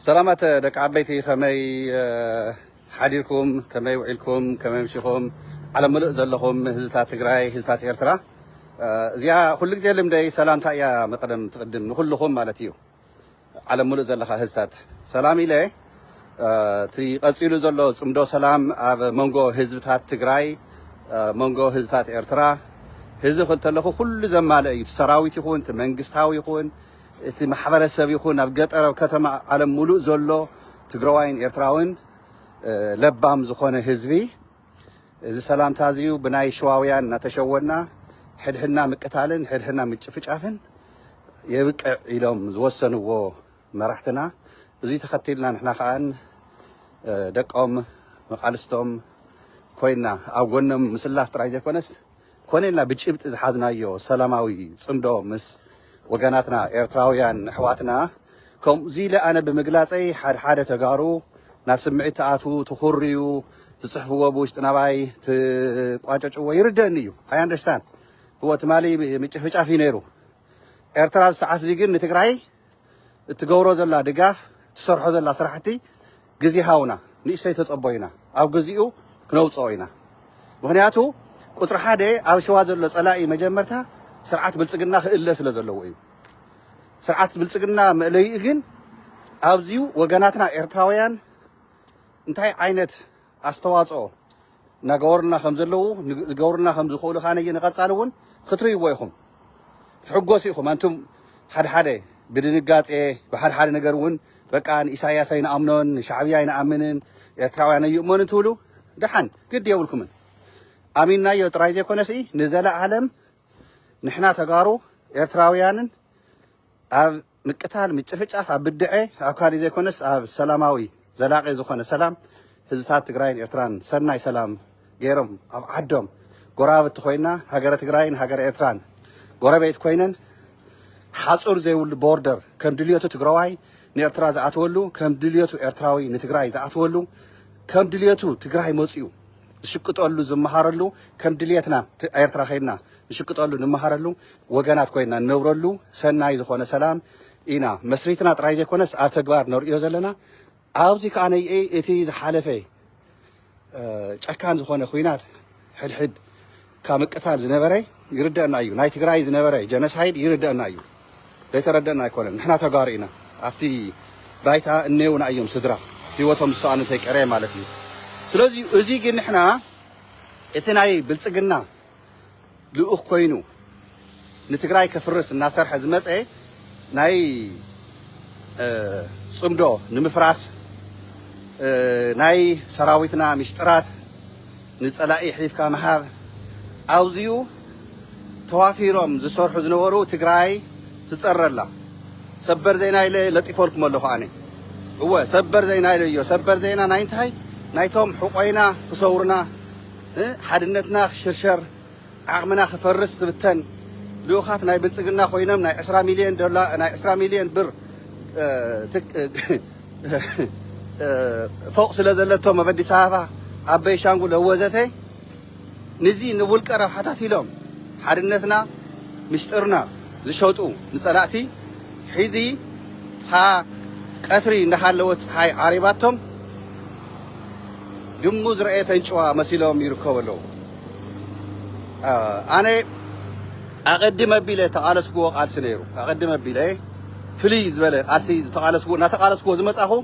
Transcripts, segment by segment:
سلامات دك عبيتي خمي حديركم كمي وعيلكم كمي مشيكم على ملء زلهم هزتات تجراي هزتات إيرترا زيا كل جزء لمدي سلام تايا مقدم تقدم نخلهم مالتيو على ملء زلها هزتات سلامي ليه تي قصيلو زلو صمدو سلام منغو هزتات تجراي منغو هزتات إيرترا هزب قلت له كل زمان أي سراوي تكون تمنجستاوي يكون እቲ ማሕበረሰብ ይኹን ኣብ ገጠር ኣብ ከተማ ዓለም ሙሉእ ዘሎ ትግራዋይን ኤርትራውን ለባም ዝኾነ ህዝቢ እዚ ሰላምታ እዚዩ ብናይ ሸዋውያን እናተሸወና ሕድሕና ምቅታልን ሕድሕና ምጭፍጫፍን የብቅዕ ኢሎም ዝወሰንዎ መራሕትና እዚ ተኸቲልና ንሕና ከኣን ደቆም መቃልስቶም ኮይና ኣብ ጎኖም ምስላፍ ጥራይ ዘይኮነስ ኮነና ብጭብጥ ዝሓዝናዮ ሰላማዊ ጽምዶ ምስ وجناتنا إيرتراويان حواتنا كم زيلة أنا بمجلسي حد تجارو نفس معتاتو تخريو تصحفوا بوش تنابعي تقاجج ويردنيو I understand هو تمالي متفق عفينيرو إيرتراو ساعات زيجين نتقرأي تجورو زلا دقاف تصرحو زلا صراحتي جزي هاونا نيشتي تتصبينا أو جزيو كنوت صوينا وهنياتو قطر حادي أو شواذ الصلاة مجمرتها سرعات بلصقنا خئله ስለዘለው እዩ سرعات بلصقنا ملي ግን ኣብዚዩ ወገናትና ኤርትራውያን እንታይ ዓይነት ኣስተዋጽኦ ናገወርና ከም ዘለው ዝገወርና ከም ዝኽእሉ ኻነ ይንቀጻሉን ክትርእይዎ ኢኹም ትሕጎሱ ኢኹም አንቱም ሓደ ብድንጋጼ ብሓደ ነገርውን በቃ ኢሳያስ ኣይነኣምኖን ሻዕብያ ኣይነኣምንን ኤርትራውያን ይእመኑ ትብሉ ደሓን ግድ የብልኩምን ኣሚንናዮ ጥራይ ዘይኮነስ ንዘለዓለም نحنا تجارو إيرتراويان أب مقتال متفجع فبدعي أكاري زي كونس أب سلاماوي زلاقي زخون السلام هزات تجراين إيرتران سرناي سلام غيرهم أب عدهم قرابة تخوينا هجرة تجراين هجرة إيرتران قرابة تخوينن حصور زي البوردر كم دليوتو تجراوي نيرتراز عتولو كم دليوتو إيرتراوي نتجراي عتولو كم دليوتو تجراي موسيو شكتولو زمهارلو كم دليتنا إيرترا خيرنا شكتولو نمهارلو وجنات كوينا نورلو سناي زخون السلام إنا مسريتنا تراي زي كونس أتجبار نور يوزلنا عاوزك أنا إتيز حالفي كان زخون خوينات حد كام قتال زنبري يردنا أيو نايت جراي زنبري جنسايد يردنا أيو لا تردنا يكونن نحنا تجارينا أفتي بايتا النيون أيوم صدرا هيوتهم الصان تيك أري مالتي سلوزي أزيج نحنا إتناي بلصقنا لؤخ كوينو نتجراي كفرس الناصر حزمت ناي صمدو نمفراس ناي سراويتنا مشترات نتلاقي حليف كامهاب أوزيو توافيرهم زسور حزنورو تجراي تتصرلا سبر زينا إلى لطيفولكم الله خاني هو سبر زينا إلى يو سبر زينا ناينتهاي نايتهم حقوقنا تصورنا حدنتنا شرشر عقمنا خفرس تبتن لوخات ناي بلصقنا خوينم ناي 10 مليون دولار ناي 10 مليون بر فوق سلازلتهم مبدي سافا عبي شانغو لوزته نزي نقول كرف حتى لهم حدنتنا مشترنا زشوطو نصلاتي حيزي فا قطري نحلوت هاي عريباتهم دموز رأيتن شوا مسيلهم يركبوا أنا أقدم بيله تقالس قوة قال سنيرو أقدم بيله فليز بله قاسي تقالس قوة نتقالس قوة زمس أخو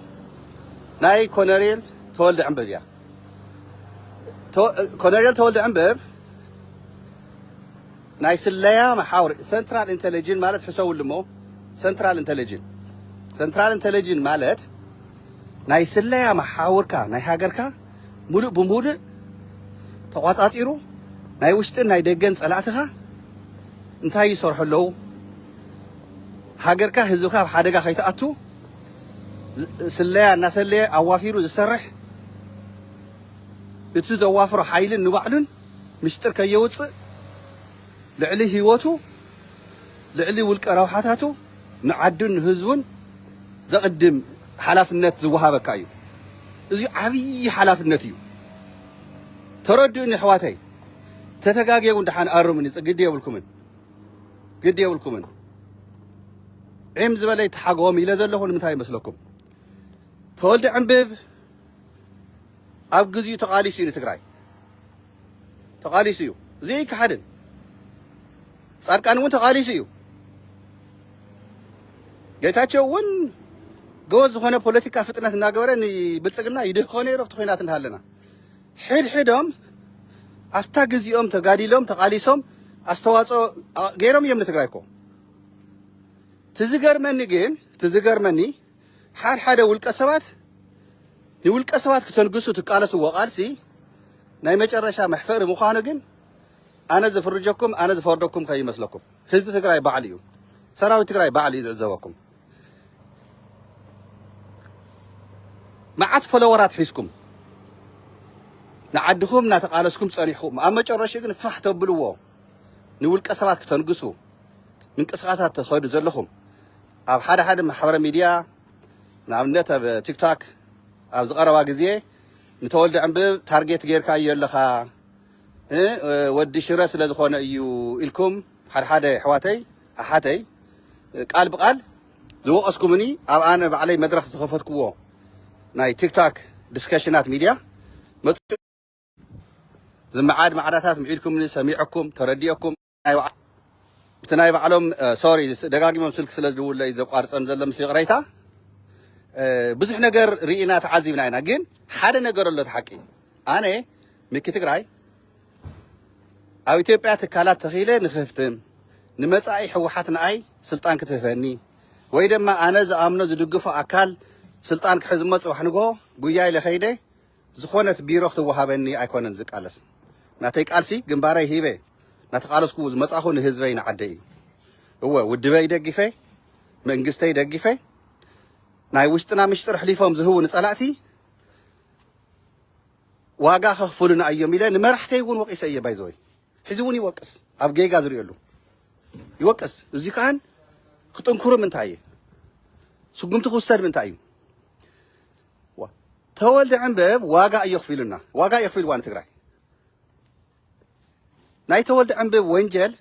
ناي كونريل تولد عم ببيا كونريل تولد عم بب ناي سلايا محاور سنترال انتليجين مالت حسول لمو سنترال انتليجين مالت ناي سلايا محاور كا ناي هاجر كا مولو بمولو تقاطع إيرو ناي وشتن ناي دجن صلاتها انتهي يصرح له هاجر كا هزوكا بحدقة خيتأتو سلايا الناس اللي أوافيرو يسرح يتوز أوافر حايلن نبعلن مشترك يوتس لعلي هيوتو لعلي ولك روحاتاتو نعدن هزون زقدم حلاف النت زوها بكايو زي عبي حلاف النتيو تردني حواتي تتجاجي وندحان أرمني قد يقولكم عم زبالة حقوم إلى زلهم متى يمسلكم ተወልደ ዕንብብ ኣብ ግዜኡ ተቃሊሱ እዩ ንትግራይ ተቃሊሱ እዩ ዘይከሓድን ጻድቃን እውን ተቃሊሱ እዩ ጌታቸው እውን ጎዝ ዝኾነ ፖለቲካ ፍጥነት እናገበረ ንብልጽግና ይድህኮ ነይሩ ኣብቲ ኮይናት እንዳሃለና ሕድሕዶም ኣፍታ ግዜኦም ተጋዲሎም ተቃሊሶም ኣስተዋጽኦ ገይሮም እዮም ንትግራይ እኮ ትዝገርመኒ ሓደ ውልቀ ሰባት ንውልቀ ሰባት ክትንግሱ ትቃለስዎ ቃልሲ ናይ መጨረሻ መሕፈሪ ምዃኑ ግን ኣነ ዘፍርጀኩም ኣነ ዝፈርደኩም ከይመስለኩም ህዝቢ ትግራይ በዓል እዩ ሰራዊት ትግራይ በዓል እዩ ዝዕዘበኩም መዓት ፈለወራት ሒዝኩም ንዓድኹም እናተቃለስኩም ፀኒሕኩም ኣብ መጨረሻ ግን ፋሕ ተብልዎ ንውልቀ ሰባት ክትንግሱ ምንቅስቃሳት ትኸዱ ዘለኹም ኣብ ሓደ ማሕበራዊ ሚድያ ንኣብነት ኣብ ቲክቶክ ኣብ ዝቐረባ ግዜ ንተወልደ ዕንብብ ታርጌት ጌርካ ኣለኻ ወዲ ሽረ ስለ ዝኾነ እዩ ኢልኩም ሓደ ኣሕዋተይ ኣሓተይ ቃል ብቃል ዝወቀስኩምኒ ኣብ ኣነ ባዕለይ መድረክ ዝኸፈትክዎ ናይ ቲክቶክ ዲስከሽናት ሚድያ ዝመዓድ ማዕዳታት ምዒድኩምኒ ሰሚዕኩም ተረዲአኩም እቲ ናይ ባዕሎም ሶሪ ደጋጊሞም ስልክ ስለ ዝድውለይ ዘቋርፀን ዘሎ ምስሊ ቅረይታ ብዙሕ ነገር ርኢና ተዓዚብና ኢና ግን ሓደ ነገር ኣሎ ተሓቂ ኣነ ምኪ ትግራይ ኣብ ኢትዮጵያ ትካላት ተኺለ ንክፍትም ንመጻኢ ሕወሓት ንኣይ ስልጣን ክትህበኒ ወይ ድማ ኣነ ዝኣምኖ ዝድግፎ ኣካል ስልጣን ክሕዝ መፅእ ዋሕንጎ ጉያ ኢለ ኸይደ ዝኾነት ቢሮ ክትወሃበኒ ኣይኮነን ዝቃለስ ናተይ ቃልሲ ግንባረይ ሂበ ናተቃለስኩ ዝመጻኹ ንህዝበይ ንዓደይ እዩ ውድበይ ደግፈ መንግስተይ ደግፈ ናይ ውሽጥና ምሽጥር ሕሊፎም ዝህቡ ንጸላእቲ ዋጋ ከኽፍሉና እዮም ኢለ ንመራሕተይ እውን ወቂሰ እየ ባይዘወይ ሕዚ እውን ይወቅስ ኣብ ጌጋ ዝሪእሉ ይወቅስ እዚ ከዓን ክጥንክሩ ምንታይ እየ ስጉምቲ ክውሰድ ምንታይ እዩ ተወልደ ዕንብብ ዋጋ እየኽፊሉና ዋጋ እየኽፊልዋ ንትግራይ ናይ ተወልደ ዕንብብ ወንጀል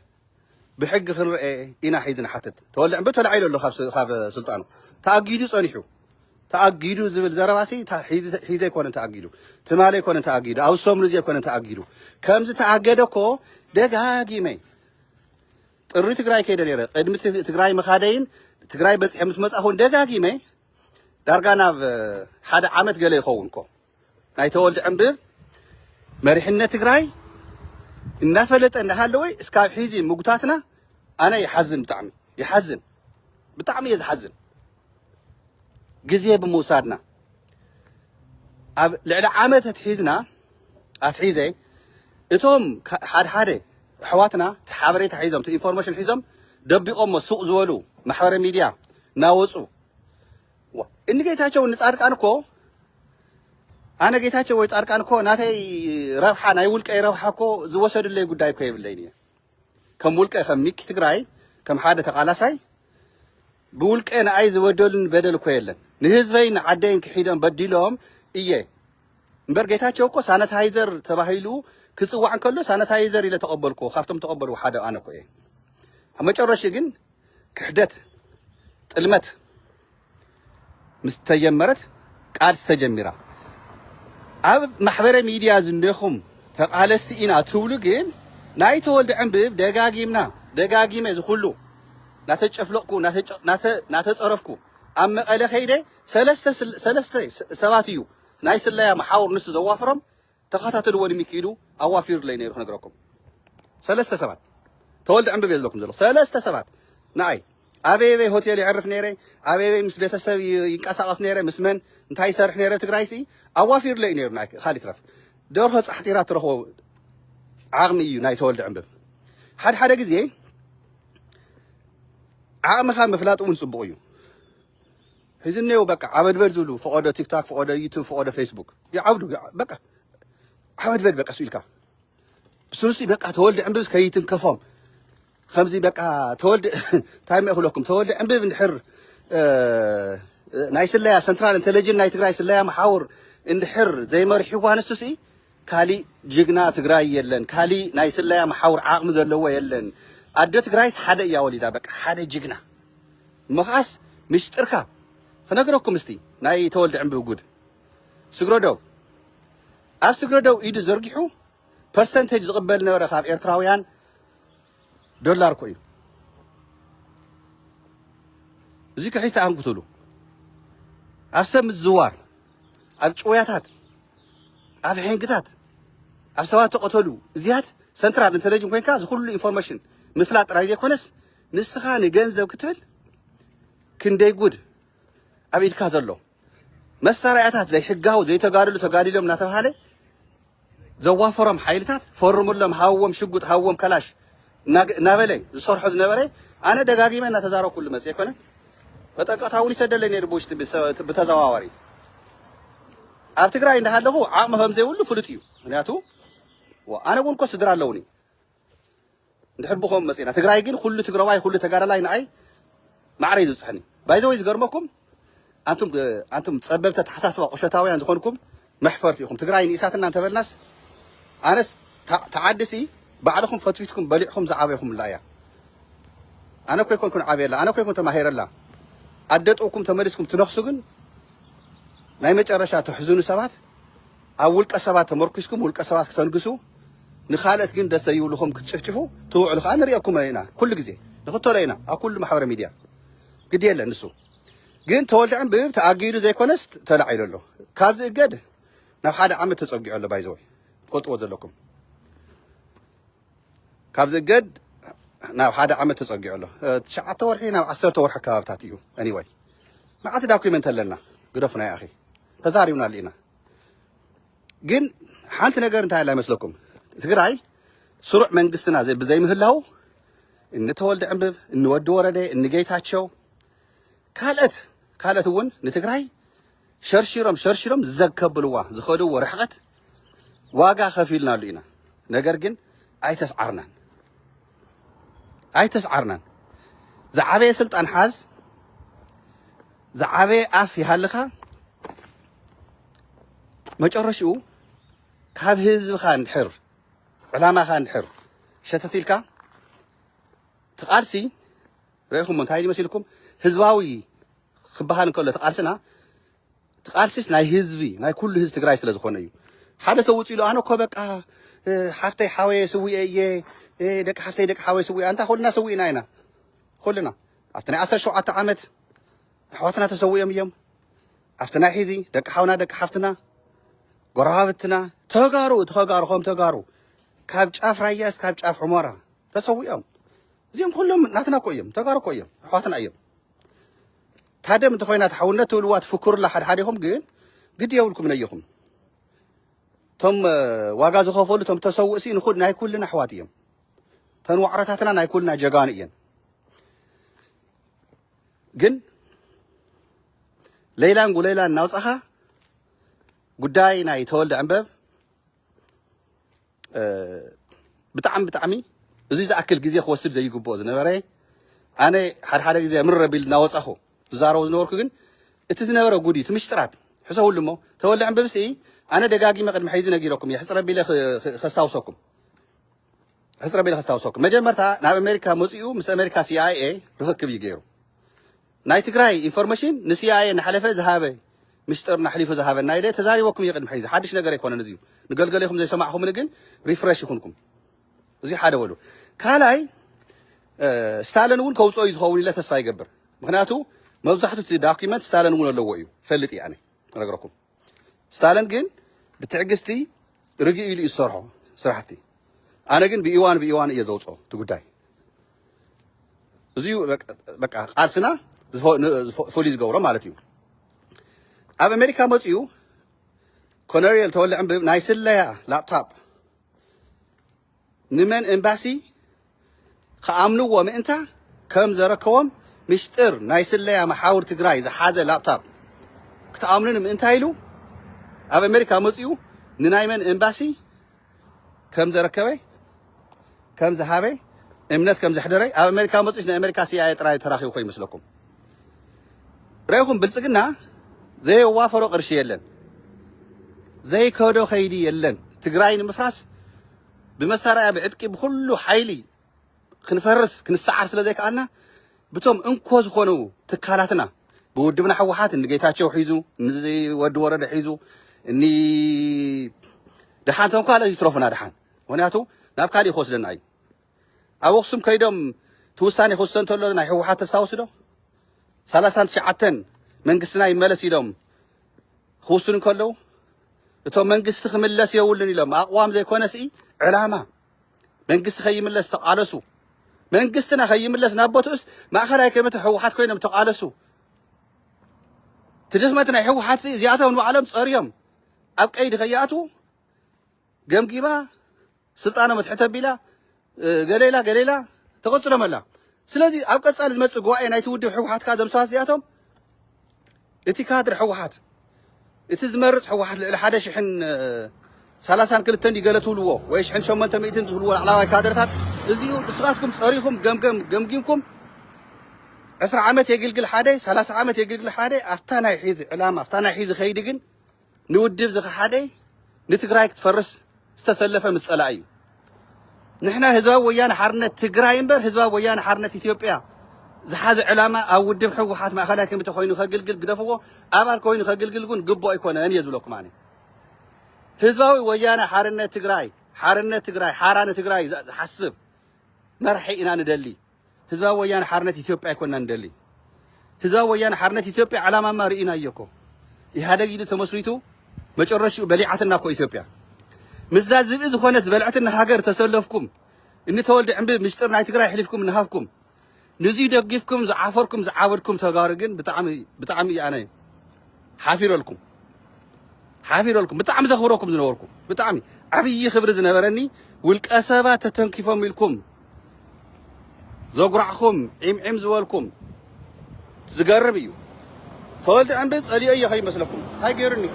ብሕጊ ክንርአ ኢና ሒዝ ንሓትት ተወልደ ዕንብብ ተላዒሉ ኣሎ ካብ ስልጣኑ ተኣጊዱ ጸኒሑ ተኣጊዱ ዝብል ዘረባሲ ሒዘ ኣይኮነን ተኣጊዱ ትማለ ኣይኮነን ተኣጊዱ ኣብ ሶምኑ እዚ ኣይኮነን ተኣጊዱ ከምዚ ተኣገደ እኮ ደጋጊመ ጥሪ ትግራይ ከይደ ነይረ ቅድሚ ትግራይ መኻደይን ትግራይ በፂሐ ምስ መጻኹን ደጋጊመ ዳርጋ ናብ ሓደ ዓመት ገለ ይኸውን እኮ ናይ ተወልደ ዕንብብ መሪሕነት ትግራይ እናፈለጠ እንዳሃለወይ እስካብ ሒዚ ምጉታትና ኣነ ይሓዝን ብጣዕሚ እየ ዝሓዝን ግዜ ብምውሳድና ኣብ ልዕሊ ዓመት ኣትሒዘ እቶም ሓደ ኣሕዋትና ሓበሬታ ሒዞም እቲ ኢንፎርሜሽን ሒዞም ደቢቆሞ ሱቕ ዝበሉ ማሕበራዊ ሚድያ ናወፁ እኒ ጌታቸው ንጻድቃን እኮ ኣነ ጌታቸው ወይ ጻድቃን እኮ ናተይ ረብሓ ናይ ውልቀይ ረብሓ እኮ ዝወሰዱለይ ጉዳይ እኮ የብለይን እየ ከም ውልቀ ከም ሚኪ ትግራይ ከም ሓደ ተቃላሳይ ብውልቀ ንኣይ ዝበደሉን በደል እኮ የለን ንህዝበይ ንዓደይን ክሒዶም በዲሎም እየ እምበር ጌታቸው እኮ ሳነታይዘር ተባሂሉ ክፅዋዕ እንከሎ ሳነታይዘር ኢለ ተቐበልኩ ካብቶም ተቐበልዎ ሓደ ኣነ እኮ እየ ኣብ መጨረሻ ግን ክሕደት ጥልመት ምስ ተጀመረት ቃል ዝተጀሚራ ኣብ ማሕበረ ሚድያ ዝንኹም ተቃለስቲ ኢና ትብሉ ግን ናይ ተወልደ ዕንብብ ደጋጊመ ዝኩሉ ናተጨፍለቅኩ ናተፀረፍኩ ኣብ መቐለ ኸይደ ሰለስተ ሰባት እዩ ናይ ስለያ መሓውር ንሱ ዘዋፍሮም ተኸታተልዎ ንምክኢሉ ኣዋፊሩለይ ነይሩ ክነግረኩም ሰለስተ ሰባት ተወልደ ዕንብብ እየ ዘለኩም ዘሎ ሰለስተ ሰባት ንኣይ ኣበየበይ ሆቴል ይዕርፍ ነይረ ኣበየበይ ምስ ቤተሰብ ይንቀሳቐስ ነይረ ምስ መን እንታይ ይሰርሕ ነይረ ትግራይሲ ኣዋፊሩለይ ነይሩ ናይ ካሊእ ትረፍ ደርሆ ፃሕጢራ ትረኽቦ ዓቕሚ እዩ ናይ ተወልደ ዕንብብ ሓደ ግዜ ዓቕምኻ ምፍላጥ እውን ፅቡቕ እዩ ሕዚ እኔው በቃ ዓበድበድ ዝብሉ ፈቆዶ ቲክቶክ ፈቆዶ ዩቱብ ፈቆዶ ፌስቡክ ይዓብዱ በቃ ዓበድበድ በቃ ስኢልካ ብስሩሲ በቃ ተወልደ ዕንብብ ከይትንከፎም ከምዚ በቃ ተወልደ እንታይ መእኽለኩም ተወልደ ዕንብብ እንድሕር ናይ ስለያ ሰንትራል ኢንተለጀንስ ናይ ትግራይ ስለያ መሓውር እንድሕር ዘይመሪሕዋ ንሱሲ ካሊእ ጅግና ትግራይ የለን ካሊእ ናይ ስለያ መሓውር ዓቕሚ ዘለዎ የለን ኣደ ትግራይስ ሓደ እያ ወሊዳ በቃ ሓደ ጅግና መኻስ ምስጢርካ ክነግረኩም እስቲ ናይ ተወልደ ዕንብብ ጉድ ስግረደው ኣብ ስግረደው ኢዱ ዘርጊሑ ፐርሰንቴጅ ዝቕበል ነበረ ካብ ኤርትራውያን ዶላር ኮ እዩ እዚ ከሒታ አንጉትሉ ኣብ ሰብ ዝዋር ኣብ ጭውያታት ኣብ ሕንግታት ኣብ ሰባት ተቆተሉ እዚያት ሰንትራል ኢንተለጀንስ ኮይንካ ዝኩሉ ኢንፎርሜሽን ምፍላጥ ራይ ዘይኮነስ ንስኻ ንገንዘብ ክትብል ክንደይ ጉድ ኣብ ኢድካ ዘሎ መሳርያታት ዘይሕጋው ዘይተጋድሉ ተጋዲሎም እናተባሃለ ዘዋፈሮም ሓይልታት ፈርሙሎም ሃወም ሽጉጥ ሃወም ከላሽ እናበለ ዝሰርሖ ዝነበረ ኣነ ደጋጊመ እናተዛረብኩሉ መጽ ይኮነ በጠቃታውን ይሰደለኝ ነበር ውሽጥ በተዘዋዋሪ ኣብ ትግራይ እንዳሃለሁ ዓቅመ ከምዘይ ሁሉ ፍሉጥ እዩ ምክንያቱ ኣነ እውን ኮ ስድራ ኣለውኒ እንድሕብኹም መጽና ትግራይ ግን ሁሉ ትግራዋይ ሁሉ ተጋዳላይ ንኣይ ማዕረይ ዝጽሕኒ ባይዘወይ ዝገርመኩም አንቱም ጸበብተ ተሓሳስባ ቆሸታውያን ዝኾንኩም መሕፈርቲ ኢኹም ትግራይ ንኢሳትና እንተበልናስ ኣነስ ተዓድሲ ባዕልኹም ፈትፊትኩም በሊዕኹም ዝዓበይኹም ላያ ኣነ ኮ ይኮንኩን ዓብየላ ኣነ ኮ ይኮን ተማሂረላ ኣደጥኩም ተመልስኩም ትነኽሱ ግን ናይ መጨረሻ ተሕዝኑ ሰባት ኣብ ውልቀ ሰባት ተመርኩስኩም ውልቀ ሰባት ከተንግሱ ንኻልኦት ግን ደስ ዘይብልኹም ክትጭፍጭፉ ትውዕሉ ከዓ ንሪአኩም ኢና ኩሉ ግዜ ንኽተሎ ኢና ኣብ ኩሉ ማሕበረ ሚድያ ግድ የለን ንሱ ግን ተወልደ ዕንብብ ተኣጊዱ ዘይኮነስ ተላዒሉ ኣሎ ካብዚ እገድ ናብ ሓደ ዓመት ተፀጊዑ ኣሎ ባይዘወይ ትፈልጥዎ ዘለኩም ካብዚ እገድ ናብ ሓደ ዓመት ተፀጊዑ ኣሎ 9 ወርሒ ናብ 10 ወርሒ ከባብታት እዩ anyway ማዓት ዳኩመንት ኣለና ግደፉና ያ ኣኺ ተዛሪብና ኣለና ግን ሓንቲ ነገር እንታይ ላይ መስለኩም ትግራይ ስሩዕ መንግስትና ብዘይ ምህላው እንተወልደ ዕንብብ እንወዲ ወረደ እንጌታቸው ካልአት እውን ንትግራይ ሸርሽሮም ዘከብልዋ ዝኸድዎ ርሕቀት ዋጋ ከፊልና ኣሎ ኢና ነገር ግን ኣይተስዓርናን ዝዓበየ ስልጣን ሓዝ ዝዓበየ ኣፍ ይሃልኻ መጨረሽኡ ካብ ህዝብኻ እንድሕር ዕላማኻ እንድሕር ሸተቲልካ ትቃልሲ ረኢኹም እንታይ ይመስልኩም ህዝባዊ ክበሃል እንከሎ ተቃልስና ትቃልሲስ ናይ ህዝቢ ናይ ኩሉ ህዝቢ ትግራይ ስለ ዝኾነ እዩ ሓደ ሰብ ውፅኢሉ ኣነ እኮ በቃ ሓፍተይ ሓወየ ስውየ እየ ደቂ ሓፍተይ ደቂ ሓወየ ስውየ አንታ ኩልና ስውኢና ኢና ኩልና ኣብቲ ናይ 17 ዓመት ኣሕዋትና ተሰውዮም እዮም ኣብቲ ናይ ሒዚ ደቂ ሓውና ደቂ ሓፍትና ጎረባብትና ተጋሩ ከም ተጋሩ ካብ ጫፍ ራያስ ካብ ጫፍ ሑመራ ተሰውዮም እዚኦም ኩሎም ናትና እኮ እዮም ተጋሩ እኮ እዮም ኣሕዋትና እዮም ታደም እንተኮይና ተሓውነት ትብልዋ ትፍክሩላ ሓደኢኹም ግን ግድ የብልኩም ነይኹም ቶም ዋጋ ዝኸፈሉ ቶም ተሰውእሲ ንኹድ ናይ ኩልና ኣሕዋት እዮም ተን ዋዕረታትና ናይ ኩልና ጀጋኑ እየን ግን ሌይላን ጉሌላን እናውፃኻ ጉዳይ ናይ ተወልደ ዕንበብ ብጣዕሚ እዚ ዝኣክል ግዜ ክወስድ ዘይግብኦ ዝነበረ ኣነ ሓደ ግዜ ምረቢል እናወፃኹ ዝዛረቡ ዝነበርኩ ግን እቲ ዝነበረ ጉዲ እቲ ምሽጥራት ሕሰውሉ እሞ ተወልደ ዕንበብሲ ኣነ ደጋጊመ ቅድሚ ሕዚ ነጊረኩም እየ ሕፅረቢለ ከስታውሰኩም መጀመርታ ናብ ኣሜሪካ መፅኡ ምስ ኣሜሪካ CIA ርክክብ እዩ ገይሩ ናይ ትግራይ ኢንፎርሜሽን ንCIA እናሓለፈ ዝሃበ ምስጢር ናሕሊፉ ዝሃበና ኢለ ተዛሪበኩም እየ ቅድሚ ሕዚ ሓድሽ ነገር ኣይኮነን እዚዩ ንገልገለይኹም ዘይሰማዕኹምን ግን ሪፍሬሽ ይኹንኩም እዚ ሓደ በሉ ካልኣይ ስታሊን እውን ከውፅኦ እዩ ዝኸውን ኢለ ተስፋ ይገብር ምክንያቱ መብዛሕትኡ ዳኩመንት ስታሊን እውን ኣለዎ እዩ ፈልጥ እየ ኣነ ነገረኩም ስታሊን ግን ብትዕግስቲ ርግኡ ኢሉ እዩ ዝሰርሖ ስራሕቲ ኣነ ግን ብኢዋን እየ ዘውፅኦ እቲ ጉዳይ እዚዩ በቃ ቃልስና ፍሉይ ዝገብሮ ማለት እዩ ኣብ ኣሜሪካ መፅኡ ኮሎኔል ተወልደ ዕንብብ ናይ ስለያ ላፕቶፕ ንመን ኤምባሲ ከኣምንዎ ምእንታ ከም ዘረከቦም ምስጢር ናይ ስለያ መሓውር ትግራይ ዝሓዘ ላፕቶፕ ክትኣምኑን ምእንታይ ኢሉ ኣብ ኣሜሪካ መፅኡ ንናይ መን ኤምባሲ ከም ዘረከበ ከም ዝሃበ እምነት ከም ዘሕደረ ኣብ ኣሜሪካ መፅኡስ ናይ ኣሜሪካ CIA ጥራይ ተራኺቡ ኮ ይመስለኩም ረኢኹም ብልፅግና ዘይዋፈሮ ቅርሺ የለን ዘይከዶ ኸይዲ የለን ትግራይ ንምፍራስ ብመሳርያ ብዕጥቂ ብኩሉ ሓይሊ ክንፈርስ ክንሰዓር ስለ ዘይከኣልና ብቶም እንኮ ዝኾኑ ትካላትና بودبنا حوحات إن جيتاتشوا حيزو نزي ود ورد حيزو إني دحان توم قال يتروفنا دحان وناتو نابكالي خوص لنا أي أوقسم كيدم توساني خوصن تولو ناي حوحات تستاوسدو سلاسان شعتن منقسنا يملس يلوم خوصن كلو تو منقست خملس يولن يلوم أقوام زي كونسي علامة منقست خيملس تقالسو منقستنا خيملس نابوتوس ما خلاي كلمة حوحات كوينم تقالسو تدخمتنا حوحات زيادة وعالم صاريم أبقى أيد خياتو قام قيمة سلطانة متحتة بلا قليلة تقصنا ملا سلازي أبقى تسأل المتس قوائي نايتو ودي حوحات كادم سواس زياتهم إتي كادر حوحات إتزمرس حوحات لحدا شحن سلاسان كل التندي قالتوا له ويشحن شو أنت ميتين تقولوا على كادرتها إزيو بصغاتكم صاريكم قام قيمكم 10 عامات يقلقل حدا 3 عامات يقلقل حدا أفتانا يحيز علامة أفتانا يحيز خيدقن نودب زخ حدا نتقرايك تفرس استسلفه مسألة أيو نحنا هزوا ويانا حرنة تقراي امبر هزوا ويانا حرنة إثيوبيا زحاز علامة أو ودب حوحات ما خلاكم بتخوينو خقلقل قدفوا أبار كوينو خقلقل قون قبوا يكون أن يزولكم معني هزوا ويانا حرنة تقراي حرنة تقراي حسب مرحي إنا ندلي هزوا ويانا حرنة إثيوبيا كنا ندلي هزوا ويانا حرنة إثيوبيا علامة ما رئينا يكو يهذا جيد تمسريتو مجرشوا بليعتنا كو إثيوبيا مزاز إذا خونت بلعتنا هاجر تسلفكم إن تولد عم بمشترنا تقرأ يحلفكم نهافكم نزيد يقفكم زعافركم زعاوركم تجارجن بتعمي أنا حافر لكم بتعمي زخوركم زنوركم بتعمي عبي خبر زنبرني والكأسبات تتنكفهم لكم زقرعكم عم زوالكم تزقربيو تولد عم بتصلي أي خي مسلكم هاي جرني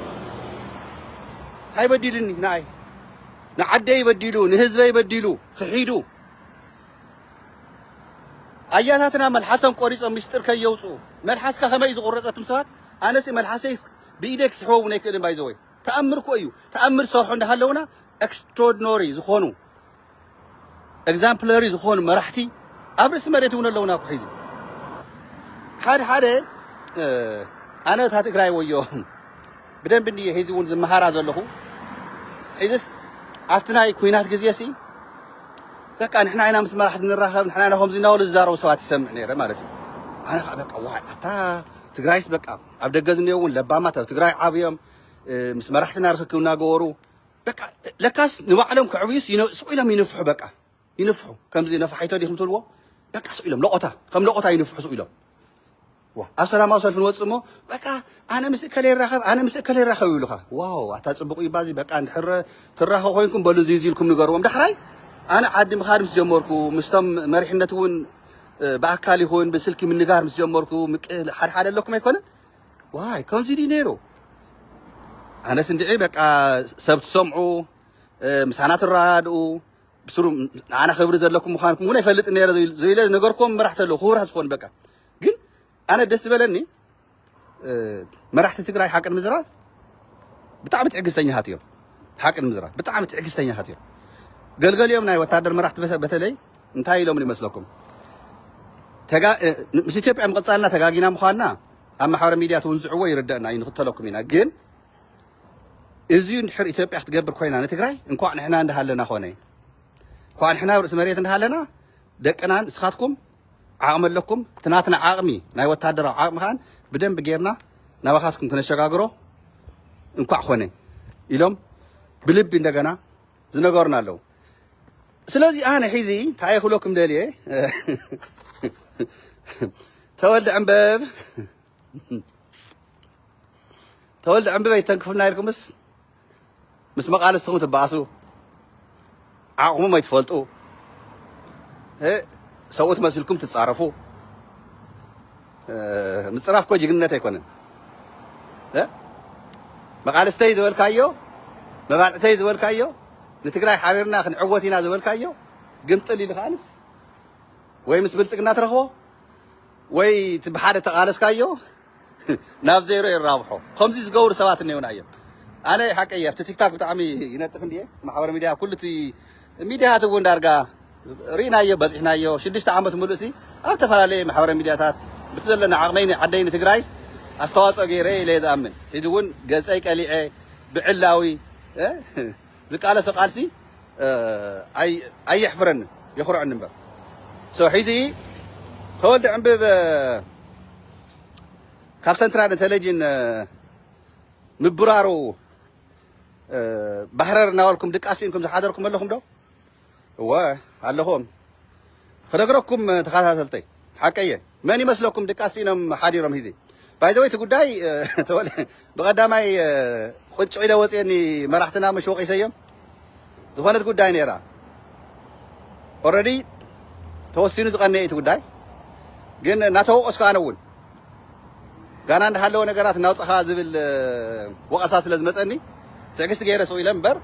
هاي بديلني ناي نعدي يبدلو نهزبه يبدلو خحيدو أياتنا ملحسن قريص مستر كي يوصو ملحس كخما يزغرقت تمسات أنا سي ملحسي بإيدك سحو ونيك إلين بايزوي تأمر كويو تأمر صرحون هالونا extraordinary زخونو exemplary زخونو مرحتي أبرس مريتون اللونا كحيزي حاد أنا تاتك راي ويو بدن بني هيزون زمهارا زلخو إذس أفتنا كوينات جزيسي بقى نحن أنا مسمى راح نراها نحن أنا هم زينا ولا زاروا سوات السمع نيرة مالتي أنا بقى واحد حتى تقرايس بقى عبد الجزني يوم لبامة تقراي عابيم مسمى راح نرخكونا جورو بقى لكاس نوعلم كعويس سئلهم ينفحوا بقى ينفحوا كم زي نفح حيتادي خم تلوا بقى سئلهم لقطة كم لقطة ينفحوا سئلهم السلام عليكم الوصمو بقى أنا مسكلي الرخاء يقولها واو أتصبقوا يبازي بقى نحر تراخوا خوينكم بلو زيزيلكم نقروهم دحراي أنا عادي مخارمس جمركو مستم مريحنتون بأكالي هون بسلكي من نجار مس جمركو حد لكم يكون واي كم زيدي نيرو أنا سندعي بقى سبت سمعو مسحنات الرادو بسرو أنا خبر زلكم مخانكم ولا يفلت نيرو زي نجاركم مرحت له خور هتكون بقى جن أنا دست بلني مرحت تقرأي حق المزرعة بتعمل تعجزتني هاتيو حق المزرعة بتعمل تعجزتني هاتيو قال يوم ناي وتادر مرحت بس بتلي انتهي لهم يمسلكم مش إثيوبيا مقطعنا تجاجينا مخالنا أما حوار ميديا تونزعوا يردنا ينقطلكم هنا جن إزيون نحر إثيوبيا تجبر كوينا نتقرأي إنكو عن إحنا ندهلنا خوني كو عن إحنا ورس مريت ندهلنا دكنا نسخاتكم عامل لكم تناتنا عاقمي ناي وتادر عاقم خان بدن بجيرنا نبخاتكم كنا شجاجرو إنكو عخوني إلهم بلب بندقنا زنقرنا له سلازي أنا حيزي تعي خلوكم دالي تولد عم باب يتنكفوا لنا مس مقال استخدم تبعسوا عقموا ما يتفلتوا سويت مسلكم تتصرفوا مصرف كو جنته يكون مقال استي زولكايو مبالتي زولكايو نتقراي حبيرنا خنعوتينا زولكايو قمطلي لخانس وي مس بلصقنا ترخو وي تبحاده تقالسكايو ناب زيرو يرابحو خمسي زغور سبات نيونايو انا حقيقه في تيك توك بتاعمي ينطف انديه محاور ميديا كلتي ميديا تكون دارغا رينايو بزحنايو 6 عامات ملؤسي اب تفالالي محاور ميدياتات بتزلنا عقمين عدين تقرايس استواصل غيره ليه أمن يدون جزء كليعة بعلاوي ذكاله سقالسي أي حفرن يخرع النبأ سو حيزي تولد عم كاب سنترال انتليجن مبرارو بحرر ناولكم دقاسينكم زحادركم لكم دو هو علىهم خنقركم تخاثلتي حقيه من يمسلكم دقاسينم حاديرم هيزي بايزوي تغداي تول بقداماي قጭ ኢለ ወጽኒ መራሕትና መሽወቅ ይሰየም ዝኾነት ጉዳይ ነራ ኦሬዲ ተወሲኑ ዝቀነየ እቲ ጉዳይ ግን ናተወቀስካ ኣነውን ጋና እንዳሃለወ ነገራት ናውፅኻ ዝብል ወቀሳ ስለ ዝመፀኒ ትዕግስቲ ገይረ ሰው ኢለ እምበር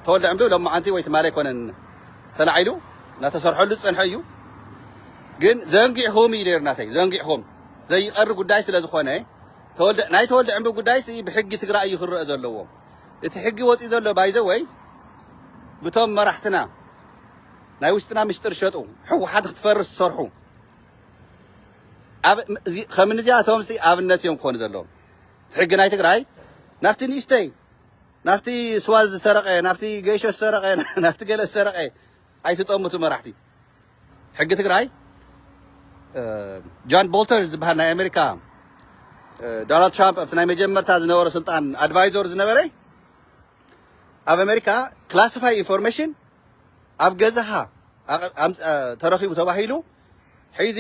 ተወልደ ዕምቢ ሎማ ዓንቲ ወይ ትማለ ይኮነን ተላዒሉ ናተሰርሐሉ ዝፀንሐ እዩ ግን ዘንጊዕኹም እዩ ነርናተይ ዘንጊዕኹም ዘይቀር ጉዳይ ስለ ዝኾነ ናይ ተወልደ ዕምቢ ጉዳይ ብሕጊ ትግራይ እዩ ክርአ ዘለዎ እቲ ሕጊ ወፂ ዘሎ ባይዘ ወይ ብቶም መራሕትና ናይ ውሽጥና ምስጢር ሸጡ ሕወሓት ክትፈርስ ዝሰርሑ ከምኒ እዚኣቶም ኣብነት እዮም ክኾኑ ዘለዎም ሕጊ ናይ ትግራይ ናፍቲ ንእሽተይ ናፍቲ ስዋ ዝሰረቀ ናፍቲ ገይሾ ዝሰረቀ ናፍቲ ገለ ዝሰረቀ ኣይትጠምቱ መራሕቲ ሕጊ ትግራይ ጆን ቦልተር ዝበሃል ናይ ኣሜሪካ ዶናልድ ትራምፕ ኣብቲ ናይ መጀመርታ ዝነበረ ስልጣን ኣድቫይዘር ዝነበረ ኣብ ኣሜሪካ ክላሲፋይ ኢንፎርሜሽን ኣብ ገዛኻ ተረኺቡ ተባሂሉ ሕዚ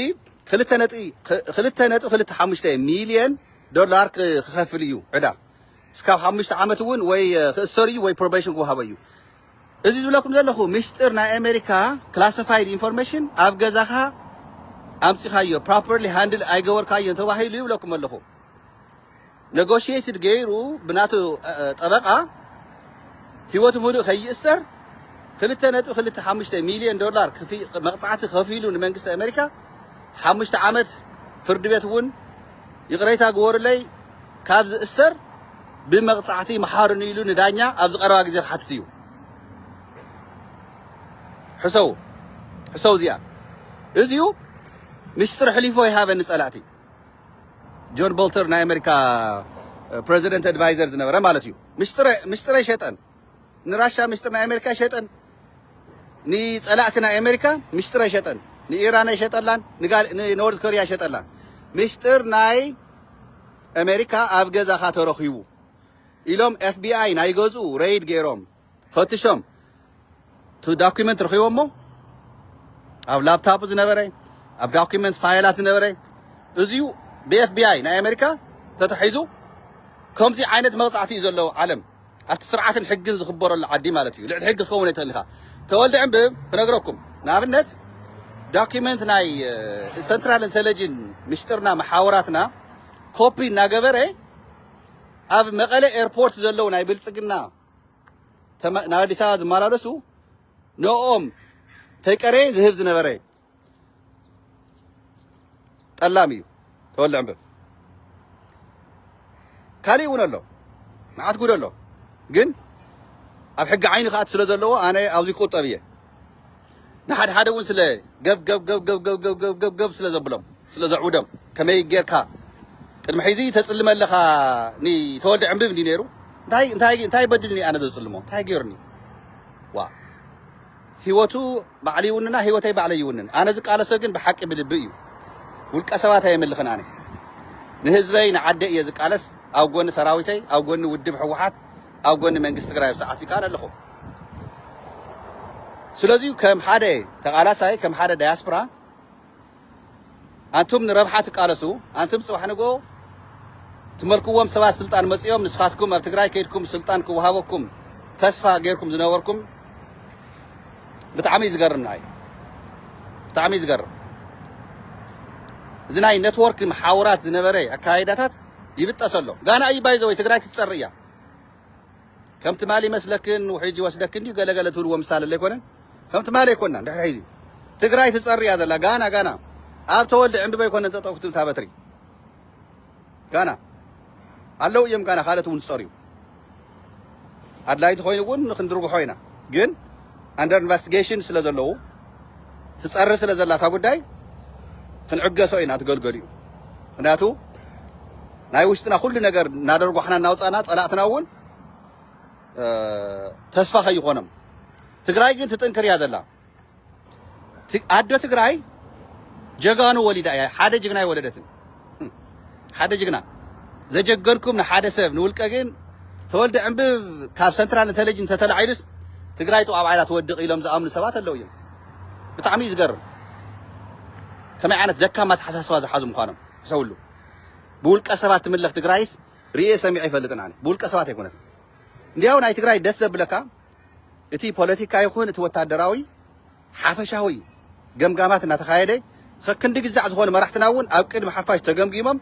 2.25 ሚልዮን ዶላር ክኸፍል እዩ ዕዳ እስካብ 5 ዓመት እውን ወይ ክእሰር እዩ ወይ ፕሮቤሽን ክወሃቦ እዩ እዚ ዝብለኩም ዘለኹ ምስጢር ናይ ኣሜሪካ ክላሲፋይድ ኢንፎርሜሽን ኣብ ገዛኻ ኣምፂኻዮ ፕሮፐርሊ ሃንድል ኣይገበርካዮን ተባሂሉ ይብለኩም ኣለኹ ኔጎሽየትድ ገይሩ ብናቱ ጠበቃ ህይወቱ ሙሉእ ከይእሰር 2.25 ሚልዮን ዶላር መቕፃዕቲ ከፊሉ ንመንግስቲ ኣሜሪካ 5 ዓመት ፍርድ ቤት እውን ይቕረይታ ግበሩለይ ካብ ዝእሰር ብመቕፃዕቲ መሓሩን ኢሉ ንዳኛ ኣብ ዝቐረባ ግዜ ክሓትት እዩ ሕሰው እዚኣ እዚኡ ምስጢር ሕሊፎ ይሃበኒ ፀላእቲ ጆን ቦልተር ናይ ኣሜሪካ ፕሬዚደንት ኣድቫይዘር ዝነበረ ማለት እዩ ምስጢር ይሸጠን ንራሻ ምስጢር ናይ ኣሜሪካ ይሸጠን ንፀላእቲ ናይ ኣሜሪካ ምስጢር ይሸጠን ንኢራን ይሸጠላን ንኖርዝ ኮርያ ይሸጠላን ምስጢር ናይ ኣሜሪካ ኣብ ገዛኻ ተረኺቡ ኢሎም FBI ናይ ገዙ ሬይድ ገይሮም ፈትሾም ቱ ዶኩመንት ረኺቦሞ ኣብ ላፕቶፕ ዝነበረ ኣብ ዶኩመንት ፋይላት ዝነበረ እዚኡ ብFBI ናይ ኣሜሪካ ተተሒዙ ከምዚ ዓይነት መቕፃዕቲ እዩ ዘለዎ ዓለም ኣብቲ ስርዓትን ሕግን ዝኽበረሉ ዓዲ ማለት እዩ ልዕሊ ሕጊ ክኸውን ኣይትኽእል ኢኻ ተወልደ ዕምብብ ክነግረኩም ንኣብነት ዶኩመንት ናይ ሰንትራል ኢንተለጀንስ ምስጢርና መሓወራትና ኮፒ እናገበረ ኣብ መቐለ ኤርፖርት ዘለው ናይ ብልፅግና ናብ ኣዲስ ኣበባ ዝመላለሱ ንኦም ተይቀረ ዝህብ ዝነበረ ጠላም እዩ ተወልደ ዕምብብ ካሊእ እውን ኣሎ መዓት ጉድ ኣሎ ግን ኣብ ሕጊ ዓይኒ ከኣት ስለ ዘለዎ ኣነ ኣብዚ ክቁጠብ እየ ንሓደ ሓደ እውን ስለ ገብ ስለ ዘብሎም ስለ ዘዕውዶም ከመይ ጌርካ ቅድሚ ሕዚ ተፅልመ ኣለኻ ተወልደ ዕምብብ እንዲ ነይሩ እንታይ በድልኒ ኣነ ዘፅልሞ እንታይ ገይሩኒ ዋ ህይወቱ ባዕሊ ይውንና ህይወተይ ባዕለይ ይውንን ኣነ ዝቃለሶ ግን ብሓቂ ብልቢ እዩ ውልቀ ሰባት ኣይምልኽን ኣነ ንህዝበይ ንዓደ እየ ዝቃለስ ኣብ ጎኒ ሰራዊተይ ኣብ ጎኒ ውድብ ሕወሓት ኣብ ጎኒ መንግስቲ ትግራይ ኣብ ሰዓት ይቃል ኣለኹ ስለዚ ከም ሓደ ተቃላሳይ ከም ሓደ ዳያስፖራ አንቱም ንረብሓ ትቃለሱ አንቱም ጽባሕ ንጎ ትመልክዎም ሰባት ስልጣን መጽዮም ንስኻትኩም ኣብ ትግራይ ከይድኩም ስልጣን ክወሃበኩም ተስፋ ገይርኩም ዝነበርኩም ብጣዕሚ ዝገርም ናይ ብጣዕሚ ዝገርም እዚ ናይ ኔትወርክ መሓወራት ዝነበረ ኣካይዳታት ይብጠሰሎ ጋና ኣይ ባይዘ ወይ ትግራይ ክትፀር እያ ከምቲ ማሊ መስለክን ውሕጂ ወስደክን ዲ ገለገለ ትብልዎ ምሳሌ ለይኮነን ከምቲ ማሊ ይኮንና ድሕሪ ሕዚ ትግራይ ትፀር እያ ዘላ ጋና ኣብ ተወልደ ዕምብበ ይኮነን ተጠቅቱ ታበትሪ ጋና ኣለው እዮም ጋና ካልኦት እውን ዝፀርዩ ኣድላይቲ ኮይኑ እውን ክንድርግሖ ኢና ግን ኣንደር ኢንቨስቲጌሽን ስለ ዘለው ትፀሪ ስለ ዘላታ ጉዳይ ክንዕገሶ ኢና ትገልገሉ እዩ ምክንያቱ ናይ ውሽጥና ኩሉ ነገር እናደርጉ ሓና እናውፃና ፀላእትና እውን ተስፋ ከይኾኖም ትግራይ ግን ትጥንክር እያ ዘላ ኣዶ ትግራይ ጀጋኑ ወሊዳ እያ ሓደ ጅግና ይወለደትን ሓደ ጅግና ዘጀገንኩም ንሓደ ሰብ ንውልቀ ግን ተወልደ ዕንብብ ካብ ሰንትራል ኢንተለጀንስ ተተላዒሉስ ትግራይ ጥዋብ ዓይላ ትወድቕ ኢሎም ዝኣምኑ ሰባት ኣለው እዮም ብጣዕሚ ዝገርም ከመይ ዓይነት ደካማ ተሓሳስባ ዝሓዙ ምዃኖም ሰውሉ ብውልቀ ሰባት ትምለኽ ትግራይስ ርኤ ሰሚዐ ይፈልጥን ኣነ ብውልቀ ሰባት ኣይኮነት እንዲያው ናይ ትግራይ ደስ ዘብለካ እቲ ፖለቲካ ይኹን እቲ ወታደራዊ ሓፈሻዊ ገምጋማት እናተኻየደ ክንዲ ግዛዕ ዝኾነ መራሕትና እውን ኣብ ቅድሚ ሓፋሽ ተገምጊሞም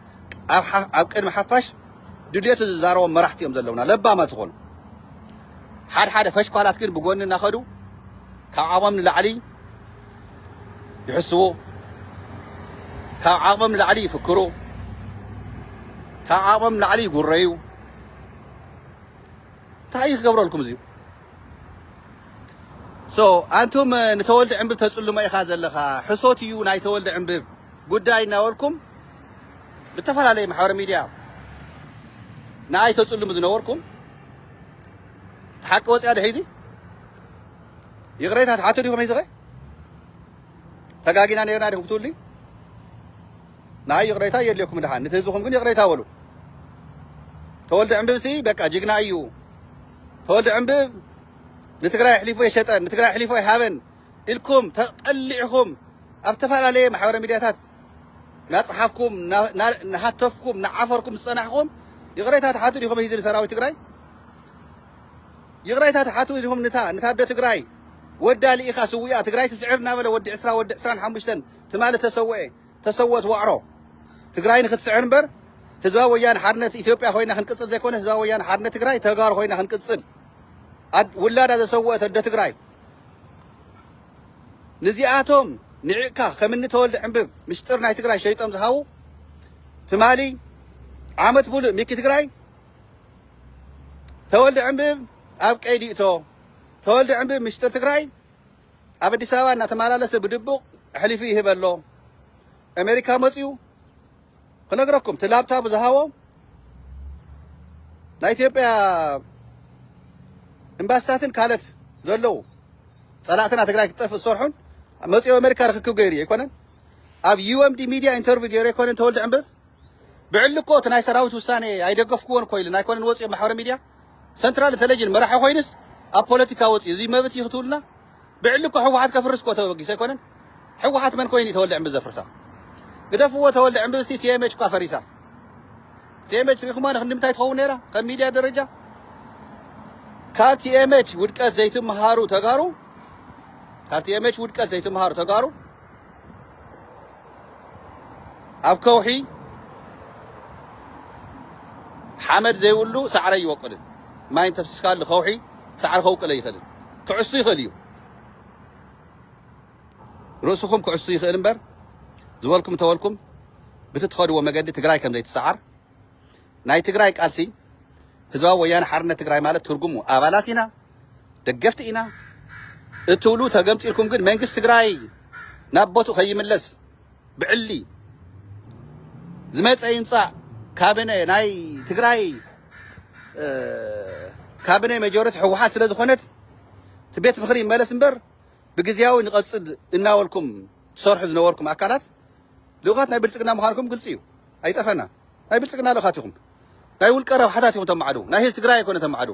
ኣብ ቅድሚ ሓፋሽ ድልየቱ ዝዛረቦም መራሕቲ እዮም ዘለውና ለባማት ዝኾኑ ሓደ ፈሽኳላት ግን ብጎኒ እናኸዱ ካብ ዓቕሞም ንላዕሊ ይሕስቡ ካብ ዓቕሞም ንላዕሊ ይፍክሩ ካብ ዓቕሞም ንላዕሊ ይጉረዩ እንታይ ክገብረልኩም እዚዩ ኣንቱም ንተወልደ ዕንብብ ተፅልሞ ኢኻ ዘለኻ ሕሶት እዩ ናይ ተወልደ ዕንብብ ጉዳይ እናበልኩም ብተፈላለየ ማሕበራዊ ሚድያ ንኣይ ተፅልሙ ዝነበርኩም ተሓቂ ወፅያ ድሕዚ ይቕሬታ ተሓቶ ዲኹም ሒዚ ኸ ተጋጊና ነርና ዲኹም ትብሉ ንኣይ ይቕሬታ የድልየኩም ድሓን ነቲ ህዝብኹም ግን ይቕሬታ በሉ ተወልደ ዕንብብ ሲ በቃ ጅግና እዩ ተወልደ ዕንብብ ንትግራይ ሕሊፎ የሸጠን ንትግራይ ሕሊፎ ይሃበን ኢልኩም ተጠሊዕኹም ኣብ ዝተፈላለየ ማሕበራዊ ሚድያታት ናፅሓፍኩም ናሃተፍኩም ናዓፈርኩም ዝፀናሕኩም ይቕሬታ ተሓቱ ዲኹም ሒዚ ንሰራዊት ትግራይ ይቕሬታ ተሓቱ ዲኹም ንታደ ትግራይ ወዳ ልኢኻ ስውያ ትግራይ ትስዕር እናበለ ወዲ 20 ወዲ 25 ትማለ ተሰወት ዋዕሮ ትግራይ ንክትስዕር እምበር ህዝባዊ ወያነ ሓርነት ኢትዮጵያ ኮይና ክንቅፅል ዘይኮነ ህዝባዊ ወያነ ሓርነት ትግራይ ተጋሩ ኮይና ክንቅፅል ውላዳ ዘሰወት ኣደ ትግራይ ንዚኣቶም ንዕቕካ ከምኒ ተወልደ ዕንብብ ምስጢር ናይ ትግራይ ሸይጦም ዝሃቡ ትማሊ ዓመት ሙሉእ ሚኪ ትግራይ ተወልደ ዕንብብ ኣብ ቀይዲ እቶ ተወልደ ዕንብብ ምስጢር ትግራይ ኣብ ኣዲስ ኣበባ እናተመላለሰ ብድቡቕ ሕሊፉ ይህበሎ ኣሜሪካ መፅዩ ክነግረኩም እቲ ላፕታፕ ዝሃቦ ናይ ኢትዮጵያ እምባስታትን ካልኦት ዘለው ፀላእትና ትግራይ ክትጠፍእ ዝሰርሑን መፅዮ ኣሜሪካ ርክክብ ገይሩ ኣይኮነን ኣብ ዩኤምዲ ሚድያ ኢንተርቪው ገይሩ ኣይኮነን ተወልደ ዕንብብ ብዕልኮ እቲ ናይ ሰራዊት ውሳኔ ኣይደገፍክዎን እኮ ኢሉ ኣይኮነን ወፅዮ ማሕበራዊ ሚድያ ሰንትራል ኢንተለጀንስ መራሒ ኮይኑስ ኣብ ፖለቲካ ወፅዩ እዚ መብት እዩ ክትብሉና ብዕልኮ ሕወሓት ከፍርስ እኮ ተበጊስ ኣይኮነን ሕወሓት መን ኮይኑ ተወልደ ዕንብብ ዘፍርሳ ግደፍዎ ተወልደ ዕንብብ ሲ ቲኤምኤች እኳ ፈሪሳ ቲኤምኤች ሪኢኹማ ንምንታይ ትኸውን ነይራ ከም ሚድያ ደረጃ ካብ ቲኤምኤች ውድቀት ዘይትመሃሩ ተጋሩ ካብ ቲኤምኤች ውድቀት ዘይትመሃሩ ተጋሩ ኣብ ከውሒ ሓመድ ዘይብሉ ሳዕረ ይወቅልን ማይ እንተፍስስካሉ ከውሒ ሳዕሪ ከውቅለ ይኽእልን ክዕሱ ይኽእል እዩ ርእስኹም ክዕሱ ይኽእል እምበር ዝበልኩም ተወልኩም ብትትኸድዎ መገዲ ትግራይ ከም ዘይትሰዓር ናይ ትግራይ ቃልሲ ህዝባዊ ወያነ ሓርነት ትግራይ ማለት ትርጉሙ ኣባላት ኢና ደገፍቲ ኢና እትብሉ ተገምጢልኩም ግን መንግስቲ ትግራይ ናብ ቦቱ ከይምለስ ብዕሊ ዝመፀ ይምፃእ ካቢነ ናይ ትግራይ ካቢነ መጆሪቲ ሕወሓት ስለ ዝኾነት እቲ ቤት ምክሪ ይመለስ እምበር ብግዝያዊ ንቐፅል እናበልኩም ትሰርሑ ዝነበርኩም ኣካላት ልኡኻት ናይ ብልፅግና ምዃንኩም ግልፂ እዩ ኣይጠፈና ናይ ብልፅግና ልኡኻት ኢኹም ናይ ውልቀ ረብሓታት ኢኹም ተማዕዱ ናይ ህዝቢ ትግራይ ኣይኮነ ተማዕዱ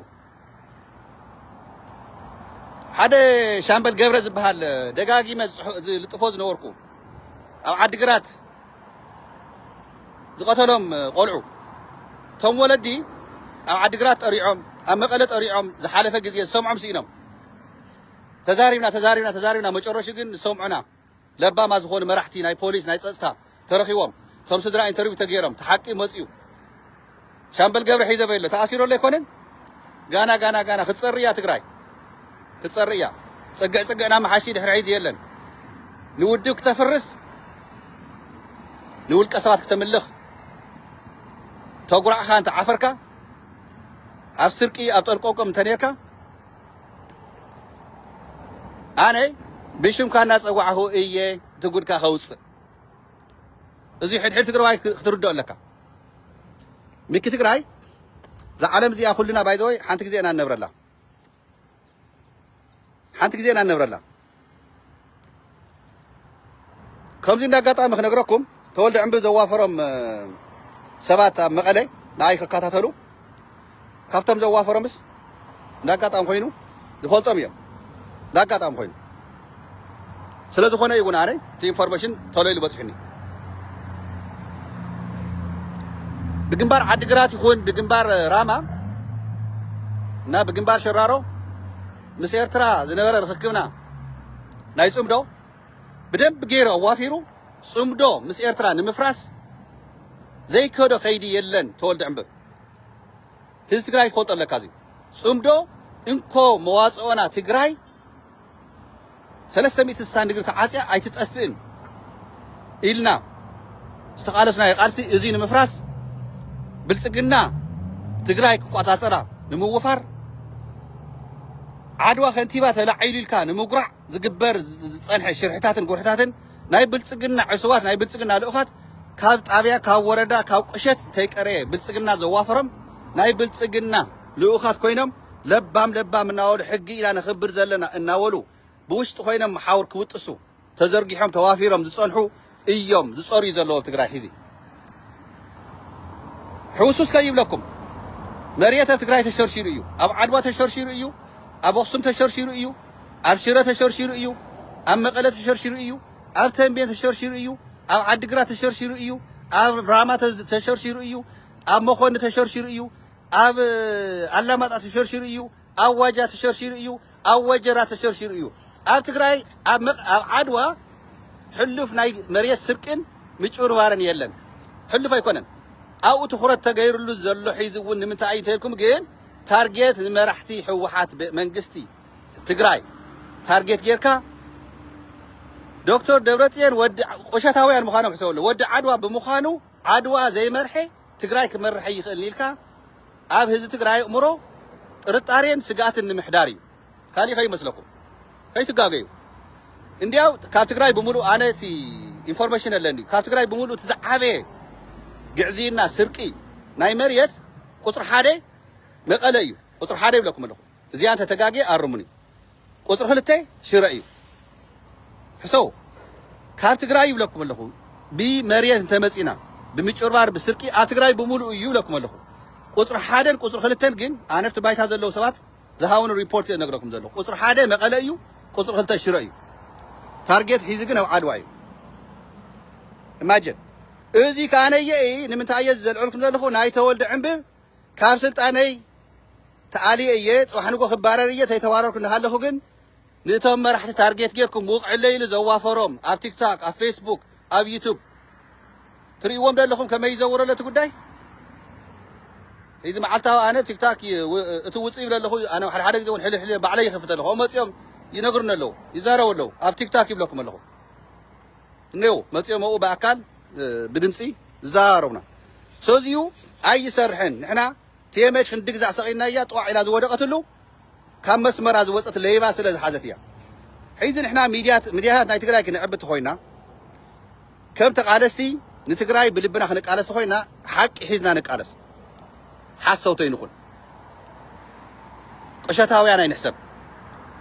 ሓደ ሻምበል ገብረ ዝበሃል ደጋጊመ ዝልጥፎ ዝነበርኩ ኣብ ዓዲግራት ዝቐተሎም ቆልዑ እቶም ወለዲ ኣብ ዓዲግራት ጠሪዖም ኣብ መቐለ ጠሪዖም ዝሓለፈ ግዜ ዝሰምዖም ስኢኖም ተዛሪብና መጨረሹ ግን ዝሰምዑና ለባማ ዝኾኑ መራሕቲ ናይ ፖሊስ ናይ ፀጥታ ተረኺቦም እቶም ስድራ ኢንተርቪው ተገይሮም ተሓቂ መፅዩ ሻምበል ገብረ ሒዘ በሎ ተኣሲሮሎ ኣይኮነን ጋና ክትፀርያ ትግራይ ክትፀርያ ፅግዕና መሓሺ ድሕሪ ሒዝ የለን ንውድብ ክተፍርስ ንውልቀ ሰባት ክተምልኽ ተጉራዕኻ እንተ ዓፈርካ ኣብ ስርቂ ኣብ ጠልቆቆም እንተ ነርካ ኣነ ብሽምካ እናፀዋዕኹ እየ ትጉድካ ከውፅእ እዚ ሕድሕድ ትግራዋይ ክትርድኦ ኣለካ ምክ ትግራይ زعلم زي كلنا بايزوي حنت جزينا نبرلا حنت جزينا نبرلا كم زين دقات أمخ نقرأكم تولد عم بزوافرهم سبات مقالة نايخ كاتاتلو كفتم زوافرهم بس دقات أم خوينو دفولتم يوم دقات أم خوينو سلزو خونا يقول عاري تي إنفورميشن تولي اللي بتحني بجنبار عدقرات يخون بجنبار راما نا بجنبار شرارو مسير ترى زنبرة رخكمنا نايسوم دو بدم بجيرو وافيرو سوم دو مسير ترى نمفراس زي كودو خيدي يلن تولد عمبر هز تقراي خوت الله كازي سوم دو انكو مواصعونا تقراي سلسة مئة السان دقر تعاطي اي تتأفئن إلنا استقالسنا يقالسي ازين مفراس بلصقنا تግራይ ክቋጣጸራ ንምውፋር ዓድዋ ከንቲባ ተላዒሉ ኢልካ ንምጉራዕ ዝግበር ዝጸንሐ ሽርሕታትን ጉርሕታትን ናይ ብልጽግና ዕሱባት ናይ ብልጽግና ልኡኻት ካብ ጣብያ ካብ ወረዳ ካብ ቅሸት ተይቀረየ ብልጽግና ዘዋፈሮም ናይ ብልጽግና ልኡኻት ኮይኖም ለባም እናወሉ ሕጊ ኢላ ንኽብር ዘለና እናወሉ ብውሽጢ ኮይኖም መሓውር ክውጥሱ ተዘርጊሖም ተዋፊሮም ዝጸንሑ እዮም ዝጸርዩ ዘለዎም ትግራይ ሒዚ حوسوس كيف لكم مريت تقراي تشرشير إيو أب عدوى تشرشير إيو أب أقسم تشرشير إيو أب شيرة تشرشير إيو أب مقلة تشرشير إيو أب تنبين تشرشير إيو أب عدقرة تشرشير إيو أب راما تشرشير إيو أب مخون تشرشير إيو أب علامات تشرشير إيو أب وجه تشرشير إيو أب وجرة تشرشير إيو أب تقراي أب عدوى حلف ناي مريت سركن مجور وارن يلن حلف يكونن أو تخرج تغير له زلوا حيزون من تعيتهم جين تارجت مرحتي حوحات منجستي تجراي تارجت جيركا دكتور دبرتين ود قشتاوي المخانو حسولو ود عدوى بمخانو عدوى زي مرحي تجراي كمرحي يخليلكا أب هذا تجراي أمره رتارين سجات المحداري خلي خي مسلكم خي تجاجيو إندياو كاتجراي بمولو أنا تي إنفورميشن اللي كاتجراي بمولو تزعبه جعزينا سرقي ناي مريت قطر حادي مقليو قطر حادي بلكم له زيانة تجاجي أرمني قطر خلتي شرعي حسو كاب تجراي بلكم له بي مريت تمسينا بمجربار بسرقي أتجراي بمولو يو لكم له قطر حادي قطر خلتين جن أنا في بيت هذا اللو سبات زهاون ريبورت نقرأكم ذلك قطر حادي مقليو قطر خلتي شرعي تارجت حيزقنا وعدواي imagine أزي كان يجي نمتعيز زلعلكم ذلكوا ناي تولد عمبه كابسلت أناي تعالي أيات وحنقول خبارية تيتوارك نهله هجن نتهم راح تارجت جيركم موقع الليل زوافرهم على تيك توك على فيسبوك على يوتيوب تريوم ذلكم كما يزور ولا تقول داي إذا ما عملتها أنا تيك توك توصي ولا له أنا حد يجون حل بعلي خفت له هم يوم ينقرن له يزاروا له على تيك توك يبلكم له نيو متيوم هو بأكل بدمسي زارونا سوزيو أي سرحن نحنا تيمش خندق زع سقينا يا طوع إلى زود قتلو كم مسمر از وسط الليبة سلز حدثيا حيث نحنا ميديات ناي تقراي كنا عبت خوينا كم تقالستي نتقراي بلبنا خنق قالس خوينا حق حزنا نقالس حسوتين نقول قشتاوي أنا نحسب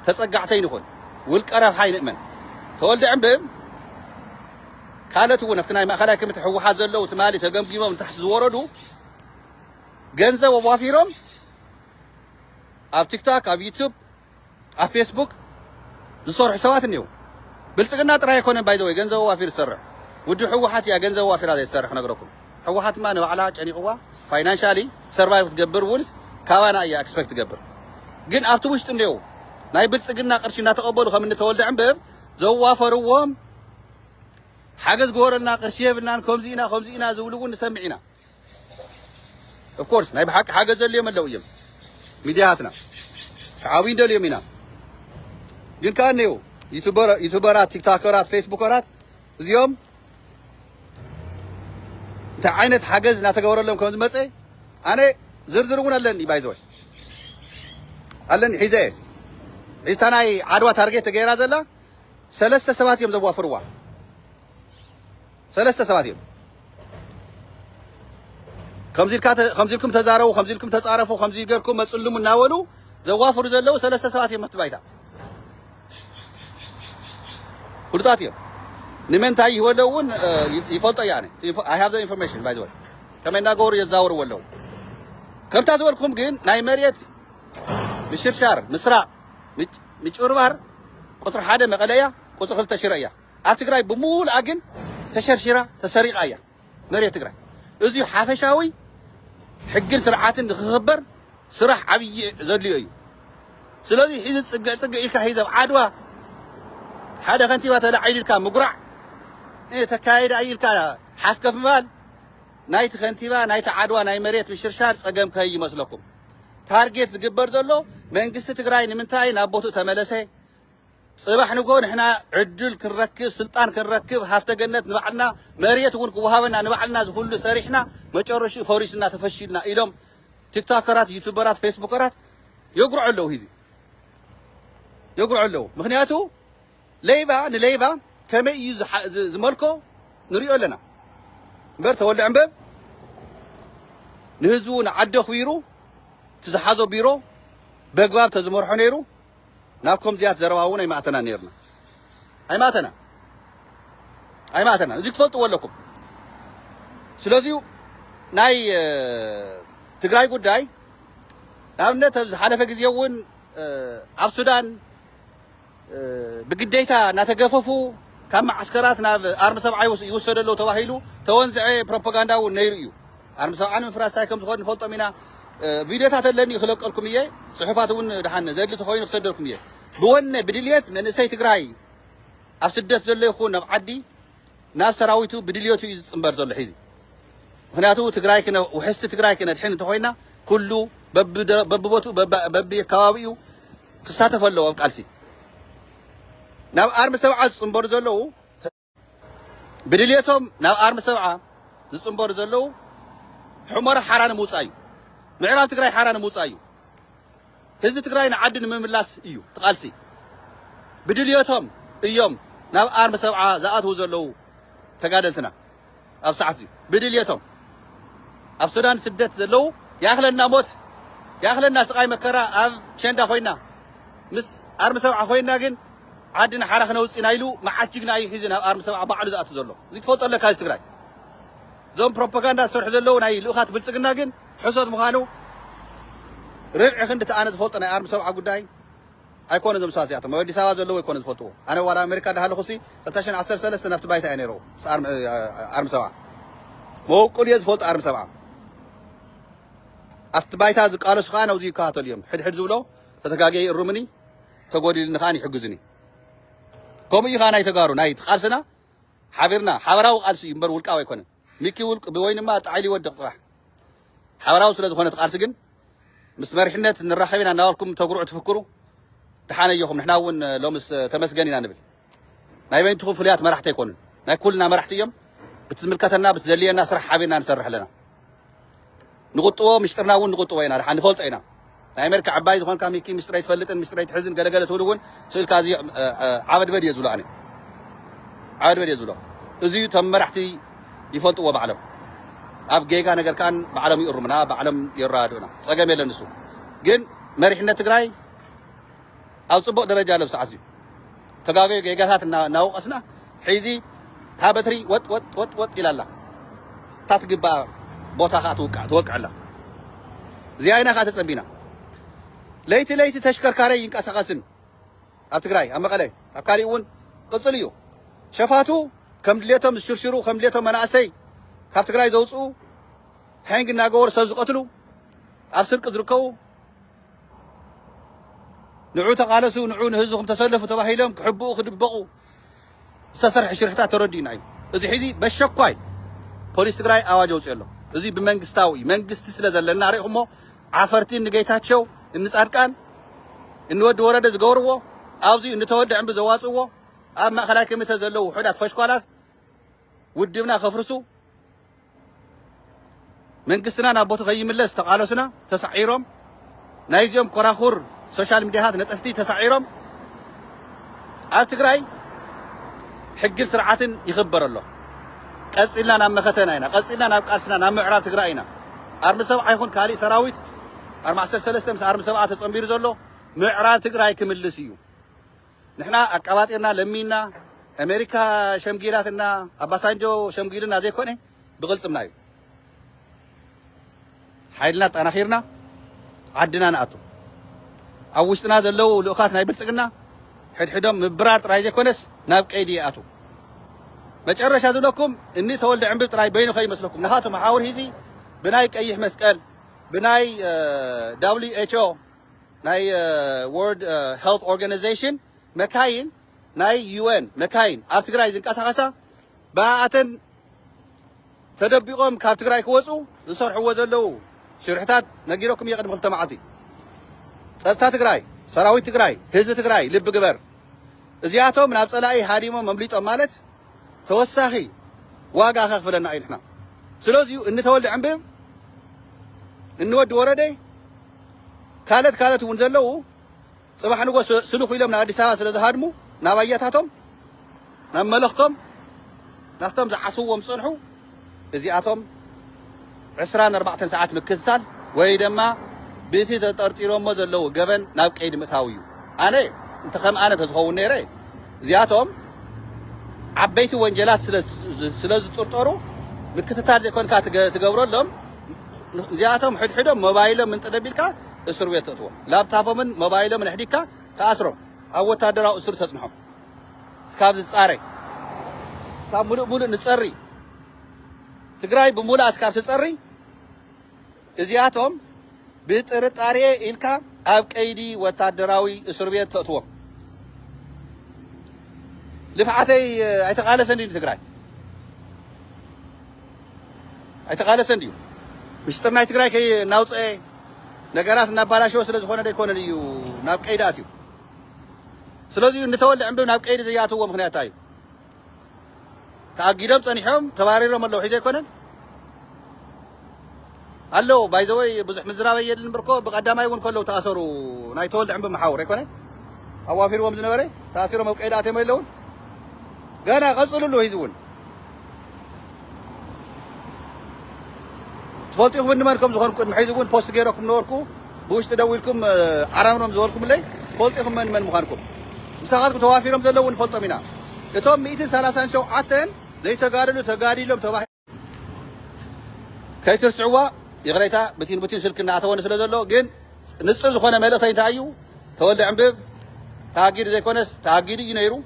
تصقعتين نقول والقرب حي نأمن تولد عمبم كانت هو نفتنا ما خلاك متحوحات زلوا وتمالي تقام قيمة من تحت زوردو جنزة ووافيرهم على تيك توك على يوتيوب على فيسبوك لصور حسابات النيو بلسقنا ترى يكون بايدوي جنزة ووافير سرع ودي حوحات يا جنزة ووافير هذا يسرح نقرأكم حوحات ما نوع علاج يعني قوة فاينانشالي سرفايف تجبر وولز كوانا يا اكسبكت تجبر جن أفتوش تنيو ناي بلسقنا قرشنا تقبلوا خمن نتولد عم باب زوافروهم حاجز جورنا قرشيه بنان خمزينا زولون نسمعنا of course نايب حاجز اللي ملويم ميدياتنا عاوين دول يمينا جن كان نيو يوتيوبرات تيك توكرات فيسبوكرات اليوم تعينت حاجز ناتجور لهم كم زمسة أنا زرزرون لني بايزوي لني حزة إستاناي عدوى تارجت تغير هذا لا ثلاثة سبات يوم زوا فروا ثلاثة سبات يوم ከምዚልኩም ተዛረቡ ከምዚልኩም ተጻረፉ ከምዚ ገርኩም መጽልሙ እናወሉ ዘዋፍሩ ዘለው ሰለስተ ሰባት የመት ባይታ ፍሉጣት እዮም ንምንታይ ይወለውን ይፈልጦ ያኔ I have the information by the way ከመና ጎር የዛወሩ ወለው ከምታ ዝበልኩም ግን ናይ መሬት ምሽርሻር ምስራቅ ምጭርባር ቁጥር 1 መቀለያ ቁጥር 2 ሽረ እያ ኣብ ትግራይ ብሙሉ ግን ተሸርሽራ ተሰሪቃ እያ መሬት ትግራይ እዚ ሓፈሻዊ ሕግን ስርዓትን ንክኽበር ስራሕ ዓብይ ዘድልዮ እዩ ስለዚ ሒዝ ጽግዕ ኢልካ ሒዝ ዓድዋ ሓደ ከንቲባ ተላዒልካ ምጉራዕ ተካይዳ ኢልካ ሓፍ ከፍ ምባል ናይቲ ከንቲባ ናይቲ ዓድዋ ናይ መሬት ምሽርሻር ጸገም ከይ ይመስለኩም ታርጌት ዝግበር ዘሎ መንግስቲ ትግራይ ንምንታይ ናብ ቦቱ ተመለሰ ጽባሕ ንጎ ንሕና ዕድል ክንረክብ ስልጣን ክንረክብ ሃፍተ ገነት ንባዕልና መሬት እውን ክወሃበና ንባዕልና ዝሁሉ ሰሪሕና መጨረሹ ፈሪስና ተፈሽልና ኢሎም ቲክቶከራት ዩቲዩበራት ፌስቡከራት የጉርዑ ኣለዉ ሂዚ የጉርዑ ኣለዉ ምክንያቱ ለይባ ንለይባ ከመይ እዩ ዝመልኮ ንሪኦ ኣለና እምበር ተወልዕ እምበብ ንህዝቡ ንዓዲ ኣኽቢሩ ትዝሓዞ ቢሮ በግባብ ተዝመርሖ ነይሩ ናብ ከምዚያት ዘረባ እውን ኣይማእተና ነርና ኣይማእተና እዚ ትፈልጥዎ ኣለኩም ስለዚ ናይ ትግራይ ጉዳይ ንኣብነት ኣብ ዝሓለፈ ግዜ እውን ኣብ ሱዳን ብግዴታ እናተገፈፉ ካብ ማዓስከራት ናብ ኣርሚ ሰብዓይ ይወሰዱ ኣለዉ ተባሂሉ ተወንዝዐ ፕሮፓጋንዳ እውን ነይሩ እዩ ኣርሚ ሰብዓ ንምፍራስ እንታይ ከም ዝኮነ ንፈልጦም ኢና ቪድዮታት ኣለኒ ክለቀልኩም እየ ፅሑፋት እውን ድሓነ ዘድሊ ተኮይኑ ክሰደልኩም እየ ብወነ ብድልየት መንእሰይ ትግራይ ኣብ ስደት ዘሎ ይኹን ናብ ዓዲ ናብ ሰራዊቱ ብድልየቱ እዩ ዝፅምበር ዘሎ ሒዚ ምክንያቱ ትግራይ ውሕስቲ ትግራይ ክነድሕን እንተኮይና ኩሉ በብቦቱ በቢ ከባቢኡ ክሳተፍ ኣለዎ ኣብ ቃልሲ ናብ ኣርሚ ሰብዓ ዝፅምበሩ ዘለዉ ብድልየቶም ናብ ኣርሚ ሰብዓ ዝፅምበሩ ዘለዉ ሕመራ ሓራ ንምውፃእ እዩ ምዕራብ ትግራይ ሓራ ንምውፃእ እዩ ህዝቢ ትግራይ ንዓዲ ንምምላስ እዩ ተቃልሲ ብድልየቶም እዮም ናብ ኣርሚ ሰብዓ ዝኣትዉ ዘለዉ ተጋደልትና ኣብ ሰዓት እዩ ብድልየቶም ኣብ ሱዳን ስደት ዘለዉ ያኽለና ሞት ያኽለና ስቃይ መከራ ኣብ ቸንዳ ኮይና ምስ ኣርሚ ሰብዓ ኮይና ግን ዓድና ሓራ ክነውፅና ኢሉ መዓት ጅግና እዩ ሒዙ ናብ ኣርሚ ሰብዓ ባዕሉ ዝኣቱ ዘሎ እዚ ትፈልጦ ኣለካ እዚ ትግራይ እዞም ፕሮፓጋንዳ ዝሰርሑ ዘለዉ ናይ ልኡኻት ብልፅግና ግን ሕሶት ምዃኑ ርብዒ ክንዲ ተኣነ ዝፈልጦ ናይ ኣርሚ ሰብዓ ጉዳይ ኣይኮነ ዞም ሰባት እዚኣቶም ኣብ ኣዲስ ኣበባ ዘለዉ ኣይኮነ ዝፈልጥዎ ኣነ ዋላ ኣሜሪካ እንዳሃለኹሲ 2013 ናብቲ ባይታ እየ ነይረው ምስ ኣርሚ ሰብዓ መወቁል እየ ዝፈልጦ ኣርሚ ሰብዓ ኣብቲ ባይታ ዝቃለሱ ከዓ ናብዚ ይከታተሉ እዮም ሕድሕድ ዝብሎ ተተጋጊ ይእሩምኒ ተጎዲልኒ ከዓን ይሕግዙኒ ከምኡ እዩ ከዓ ናይ ተጋሩ ናይ ቃልስና ሓቢርና ሓበራዊ ቃልሲ እዩ እምበር ውልቃዊ ኣይኮነን ሚኪ ውልቅ ብወይንማ ጣዕሊ ይወድቕ ፅባሕ ሓበራዊ ስለ ዝኾነ ቃልሲ ግን ምስ መሪሕነት ንራኸብ ኢና እናበልኩም ተጉርዑ ትፍክሩ ድሓነ እየኹም ንሕና እውን ሎምስ ተመስገን ኢና ንብል ናይ በይንትኹም ፍሉያት መራሕቲ ኣይኮኑን ናይ ኩልና መራሕቲ እዮም ብትዝምልከተና ብትዘልየና ስራሕ ሓቢርና ንሰርሕ ኣለና ንቁጥቦ ምስጢርና እውን ንቁጥቦ ኢና ድሓን ንፈልጦ ኢና ናይ ኣሜሪካ ዓባይ ዝኾንካ ሚኪ ምስጢር ኣይትፈልጥን ምስጢር ኣይትሕዝን ገለገለ ትብሉ እውን ስእልካ እዚ ዓበድበድ እየ ዝብሎ ኣነ ዓበድበድ እየ ዝብሎ እዚዩ ቶም መራሕቲ ይፈልጥዎ ባዕሎም ኣብ ጌጋ ነገር ከኣን ባዕሎም ይእሩምና ባዕሎም ይረዳድኡና ፀገም የለን ንሱ ግን መሪሕነት ትግራይ ኣብ ፅቡቅ ደረጃ ኣሎ ብሰዓት እዩ ተጋገዩ ጌጋታት እናወቀስና ሒዚ እታ በትሪ ወጥ ኢላ ኣላ እታ ትግባእ ቦታ ከዓ ትወቅዕ ኣላ እዚኣ ኢና ከዓ ተፀቢና ለይቲ ለይቲ ተሽከርካሪ ይንቀሳቐስን ኣብ ትግራይ ኣብ መቐለ ኣብ ካሊእ እውን ቅፅል እዩ ሸፋቱ ከም ድሌቶም ዝሽርሽሩ ከም ድሌቶም መናእሰይ ካብ ትግራይ ዘውፅኡ ሕንግ እናገበሩ ሰብ ዝቐትሉ ኣብ ስርቂ ዝርከቡ ንዑ ተቃለሱ ንዑ ንህዝብኩም ተሰለፉ ተባሂሎም ክሕብኡ ክድበቑ ዝተሰርሐ ሽርሕታት ተረዲእና እዩ እዚ ሕዚ በሸኳይ ፖሊስ ትግራይ ኣዋጅ ኣውፅኡ ኣሎ እዚ ብመንግስታዊ መንግስቲ ስለ ዘለና ሪኢኹሞ ዓፈርቲ ንጌታቸው እንጻድቃን እንወዲ ወረደ ዝገበርዎ ኣብዚ እንተወድዕ እምቢ ዘዋፅዎ ኣብ ማእኸላይ ኮሚቴ ዘለዉ ውሑዳት ፈሽኳላት ውድብና ከፍርሱ መንግስትና ናብ ቦቱ ከይምለስ ተቃለሱና ተሳዒሮም ናይ እዚኦም ኮራኹር ሶሻል ሚድያታት ነጠፍቲ ተሳዒሮም ኣብ ትግራይ ሕግን ስርዓትን ይኽበር ኣሎ ቀፂልና ናብ መኸተና ኢና ቀፂልና ናብ ቃልስና ናብ ምዕራብ ትግራይ ኢና أرم سبعة يكون كالي سراويت أرم عسر سلسلة أرم سبعة تصنبير زلو معران تقرأي كملسيو نحنا أكواتنا لمينا أمريكا شمجيلاتنا أباسانجو شمجيلنا زي كوني بغلص منايو حيلنا تأناخيرنا عدنا نأتو أو وشتنا زلو لأخاتنا يبلسقنا حدهم مبرات رايزي كونس نابك أيدي أتو مجرش هذو لكم إني تولد عم بتراي بينو خي مسلكم نهاتو محاور هذي بنايك أيه مسكال بناي WHO ناي World Health Organization مكاين ناي UN مكاين أبتقرأي زين كاسا كاسا باعتن تدبيقهم كابتقرأي كوزو زصرح وزلو شرحتات نجيركم يقدم خلطة معطي ጸጥታ ትግራይ ሰራዊት ትግራይ ህዝብ ትግራይ ልብ ግበር እዚያቶም ናብ ጸላኢ ሃዲሞም መምሊጦም ማለት ተወሳኺ ዋጋ ከኽፍለና ኢልና ስለዚ እንተወልድ ዕንብብ እንወድ ወረደይ ካልት እውን ዘለው ጽባሕ ንጎስ ስልኹ ኢሎም ናብ አዲስ አበባ ስለዝሃድሙ ናብ ኣያታቶም ናብ መልእኽቶም ናፍቶም ዝዓስዎም ጽንሑ እዚኣቶም 24 ሰዓት ምክትታል ወይ ድማ ቤቲ ተጠርጢሮሞ ዘለው ገበን ናብ ቀይዲ ምእታው እዩ ኣነ እንተ ከም ኣነ ተዝኸውን ነይረ እዚኣቶም ዓበይቲ ወንጀላት ስለዝጥርጠሩ ምክትታል ዘይኮንካ ትገብረሎም እዚኣቶም ሕድሕዶም ሞባይሎም ምንጥደቢልካ እስር ቤት ተእትዎ ላፕታፖምን ሞባይሎምን ሕዲካ ተኣስሮም ኣብ ወታደራዊ እስር ተጽንሖም እስካብ ዝጻረ ካብ ሙሉእ ንጸሪ ትግራይ ብሙሉእ እስካብ ትጸሪ እዚኣቶም بطرطاري إلكا أب كيدي وتدراوي إسرائيل تأتوا لفعتي أيتقال سندي تقرأ أيتقال سندي مش ترى تقرأ كي ناوت إيه نجارات نبالا شو سلز خونا ده خونا ليو ناب كيداتيو سلزي نتولد عم بناب كيد زياتو ومخنيا تاي تأجيلهم صنيحهم تواريرهم الله حيزة كونن هلو باي ذا واي بزح مزرابة يدلن بركو بقدام يكون كله تأثروا ناي تولد عم بمحاور يكونه أوافير ومزنا بري تأثيرهم بقيداتي ما يلون قانا غصلوا له يزون تفضيكم من مالكم زخونكم محيزون بوست غيركم نوركم بوش تدويلكم عرامنا مزوركم لي تفضيكم من مخانكم مساقاتكم توافيرهم زلون فلطة منا لتوم 130 شو عتن زي تقاري لهم تباهي كي ترسعوا يغريتا بتين سلكنا عتوان سلازلو جن نصر زخونة مالك تايو تولد عم بب تاجير زي كونس تاجير ينيرو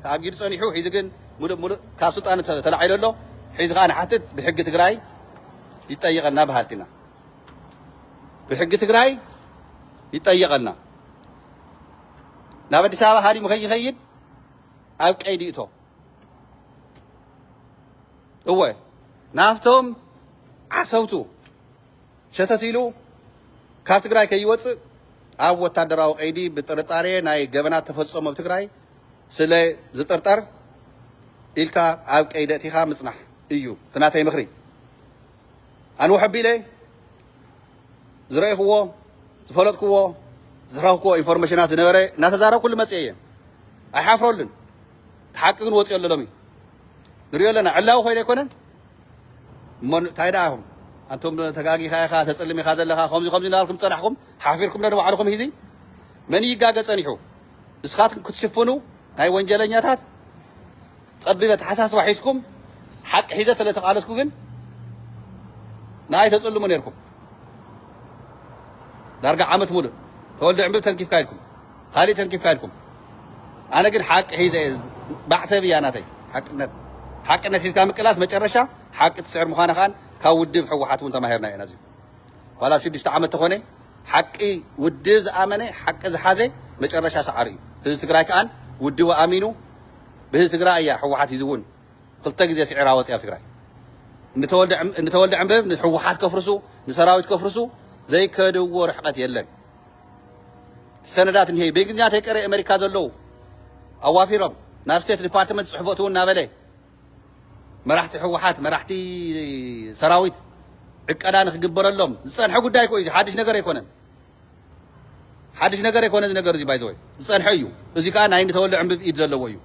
تاجير صنيحو حيز جن مول كاسوت أنا تلعيل له حيز أنا حتى بحق تجراي يتأيقنا بهالتنا بحق تجراي يتأيقنا نابد سوا هاري مخيد أو كأيديتو هو نافتهم عصوتو شتتيلو كاتجراي كيوتس أو وتدراو أيدي بترتاري ناي جبنات تفصم بتجراي سلا زترتار إلكا أو كأيدتي خامسنح إيو تناتي مخري أنا وحبي لي زرعي هو تفلت هو زرعه هو إنفورميشنات نوري نتزارع كل ما تيجي أحافرولن تحققون وتيجي للمي نريو لنا علاو خير يكونن من تايداهم أنتم تجاجي خا تسلمي خازل لها خمسة ناركم تصنعكم حافركم لنا وعلكم هذي من يجاج تصنعوا إسخاتكم كتشوفونه هاي وانجلنياتات تقبلت حساس وحيسكم حق حيزة اللي تقالسكم جن ناي تسألوا من يركم درجة عامة مولد تولد عم بتنكيف كايكم خالي تنكيف كايكم أنا قل حق حيزة بعثة بياناتي حق النت كام كلاس متشرشة حق تسعر مخانة خان كودب حوحات وانت ماهرنا يا نازل ولا شو ديستعمل تخوني حقي ودب زعمني حق زحازي متشرشة سعري هذا تقرأي كان ودب وأمينو بهذا تقرأي يا حوحات يزون قلت زي سعر عوض يا تقرأي نتولد عم بب حوحات كفرسو نسراويت كفرسو زي كدو ورحقات يلن السندات إن هي بيجنيات هيك أمريكا زلوا أوافيرهم نفس ديبارتمنت صحفتون نابله مرحتي حوحات مرحتي سراويت عقدان خجبر لهم صنحو قداي كويس حادش نجار يكونن زي نجار زي بايزوي صنحيو زي كان عين تولد عم بيد زلوا ويو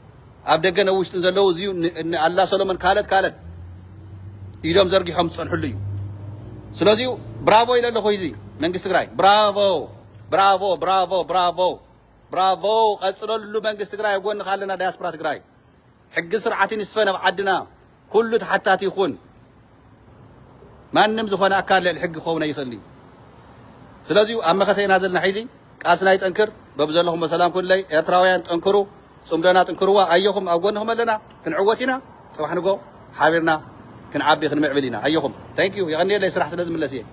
أبدأ وش تنزلوا زيو إن الله سلمان كالت يدوم زرقي حمص صنحو ليو ስለዚህ ብራቮ ኢለ ኣለኹ እዚ መንግስቲ ትግራይ ብራቮ ብራቮ ብራቮ ብራቮ ብራቮ ቀጽለሉ መንግስቲ ትግራይ ጎንኻ ኣለና ዳያስፖራ ትግራይ ሕጊ ስርዓትን ይስፈን ኣብ ዓድና ኩሉ ተሓታቲ ይኹን ማንም ዝኾነ ኣካል ልዕሊ ሕጊ ክኸውን ኣይኽእል እዩ ስለዚህ ኣብ መኸተይና ዘለና ሒዚ ቃስና ይጠንክር በብዘለኹም በሰላም ኩለይ ኤርትራውያን ጠንክሩ ጽምደና ጥንክርዋ ኣየኹም ኣብ ጎንኹም ኣለና ክንዕወት ኢና ጽባሕ ንጎ ሓቢርና ክንዓቢ ክንምዕብል ኢና ኣየኹም ታንኪዩ የቐኒየለይ ስራሕ ስለ ዝምለስ እየ